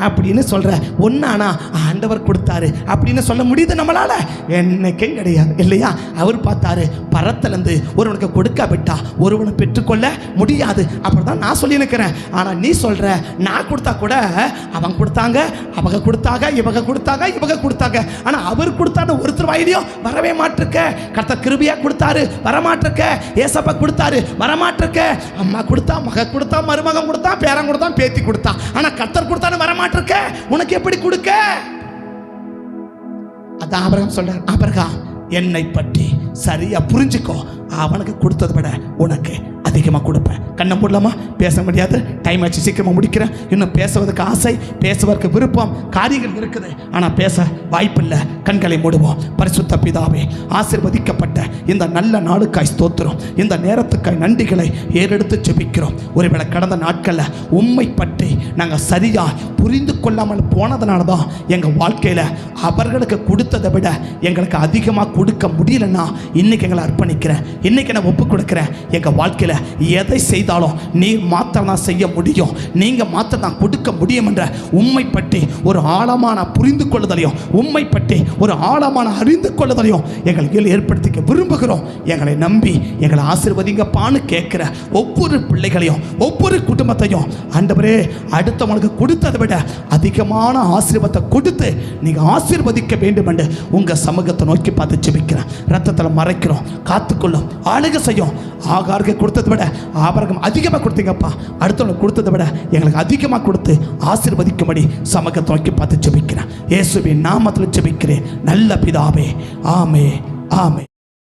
அப்படின்னு சொல்ற. ஒன்னானா ஆண்டவர் கொடுத்தாரு அப்படின்னு சொல்ல முடியுது நம்மளால? என்னைக்கும் கிடையாது இல்லையா? அவர் பார்த்தாரு, பரத்திலிருந்து ஒருவனுக்கு கொடுக்காவிட்டா ஒருவனை பெற்றுக்கொள்ள முடியாது. அப்படிதான் நான் சொல்லி நிற்கிறேன். ஆனால் நீ சொல்ற நான் கொடுத்தா கூட அவங்க கொடுத்தாங்க, அவங்க கொடுத்தாங்க, இவங்க கொடுத்தாங்க, இவங்க கொடுத்தாங்க. ஆனால் அவர் கொடுத்தாரு ஒருத்தர் வாயிலையும் வரவே மாட்டிருக்க. கர்த்தர் கிருபையா கொடுத்தாரு, வரமாட்டிருக்க. ஏசப்பா கொடுத்தாரு, வரமாட்டிருக்க. அம்மா கொடுத்தா, மக கொடுத்தா, மருமகன் கொடுத்தா, பேரன் கொடுத்தா, பேத்தி கொடுத்தா. ஆனால் கர்த்தர் கொடுத்தாரு வரமாட்டிருக்க. உனக்கு எப்படி கொடுக்க? அதான் ஆபிரகாம் சொல்றார், ஆபிரகாம் என்னை பற்றி சரியா புரிஞ்சுக்கோ, அவனுக்கு கொடுத்ததை விட உனக்கு அதிகமாக கொடுப்பேன். கண்ணை போடலாமா? பேச முடியாது, டைம் ஆச்சு, சீக்கிரமாக முடிக்கிறேன். இன்னும் பேசுவதற்கு ஆசை, பேசுவதற்கு விருப்பம், காரியங்கள் இருக்குது, ஆனால் பேச வாய்ப்பில்லை. கண்களை மூடுவோம். பரிசுத்த பிதாவே, ஆசீர்வதிக்கப்பட்ட இந்த நல்ல நாளுக்காய் ஸ்தோத்திரம். இந்த நேரத்துக்காய் நன்றிகளை ஏறெடுத்து ஜெபிக்கிறோம். ஒருவேளை கடந்த நாட்களில் உம்மை பற்றி நாங்கள் சரியாக புரிந்து கொள்ளாமல் போனதுனால தான் எங்கள் வாழ்க்கையில் அவர்களுக்கு கொடுத்ததை விட எங்களுக்கு அதிகமாக கொடுக்க முடியலன்னா இன்னைக்கு எங்களை அர்ப்பணிக்கிறேன். இன்னைக்கு நான் ஒப்பு கொடுக்குறேன். எங்கள் வாழ்க்கையில் எதை செய்தாலும் நீர் மாத்திரம் தான் செய்ய முடியும், நீங்கள் மாத்திரம் தான் கொடுக்க முடியும் என்ற உம்மை பற்றி ஒரு ஆழமான புரிந்து கொள்ளுதலையும் உம்மை பற்றி ஒரு ஆழமான அறிந்து கொள்ளுதலையும் எங்களுக்கு ஏற்படுத்திக்க விரும்புகிறோம். எங்களை நம்பி எங்களை ஆசீர்வதிங்கப்பான்னு கேட்கிற ஒவ்வொரு பிள்ளைகளையும் ஒவ்வொரு குடும்பத்தையும் ஆண்டவரே அடுத்தவனுக்கு கொடுத்ததை விட அதிகமான ஆசீர்வாதத்தை கொடுத்து நீங்கள் ஆசீர்வதிக்க வேண்டும் என்று உங்கள் சமூகத்தை நோக்கி பார்த்து ஜெபிக்கிறேன். ரத்தத்தில் மறைக்கிறோம், காத்துக்கொள்ளும், ஆளுகை செய்யும். ஆகாருக்கு கொடுத்ததை விட ஆபரகம் அதிகமாக கொடுத்தீங்கப்பா. அடுத்தவனுக்கு கொடுத்ததை விட எங்களுக்கு அதிகமாக கொடுத்து ஆசீர்வதிக்கும்படி சமூகத்தை நோக்கி பார்த்து ஜெபிக்கிறேன். இயேசுவின் நாமத்தில் ஜெபிக்கிறேன் நல்ல பிதாவே. ஆமே, ஆமே.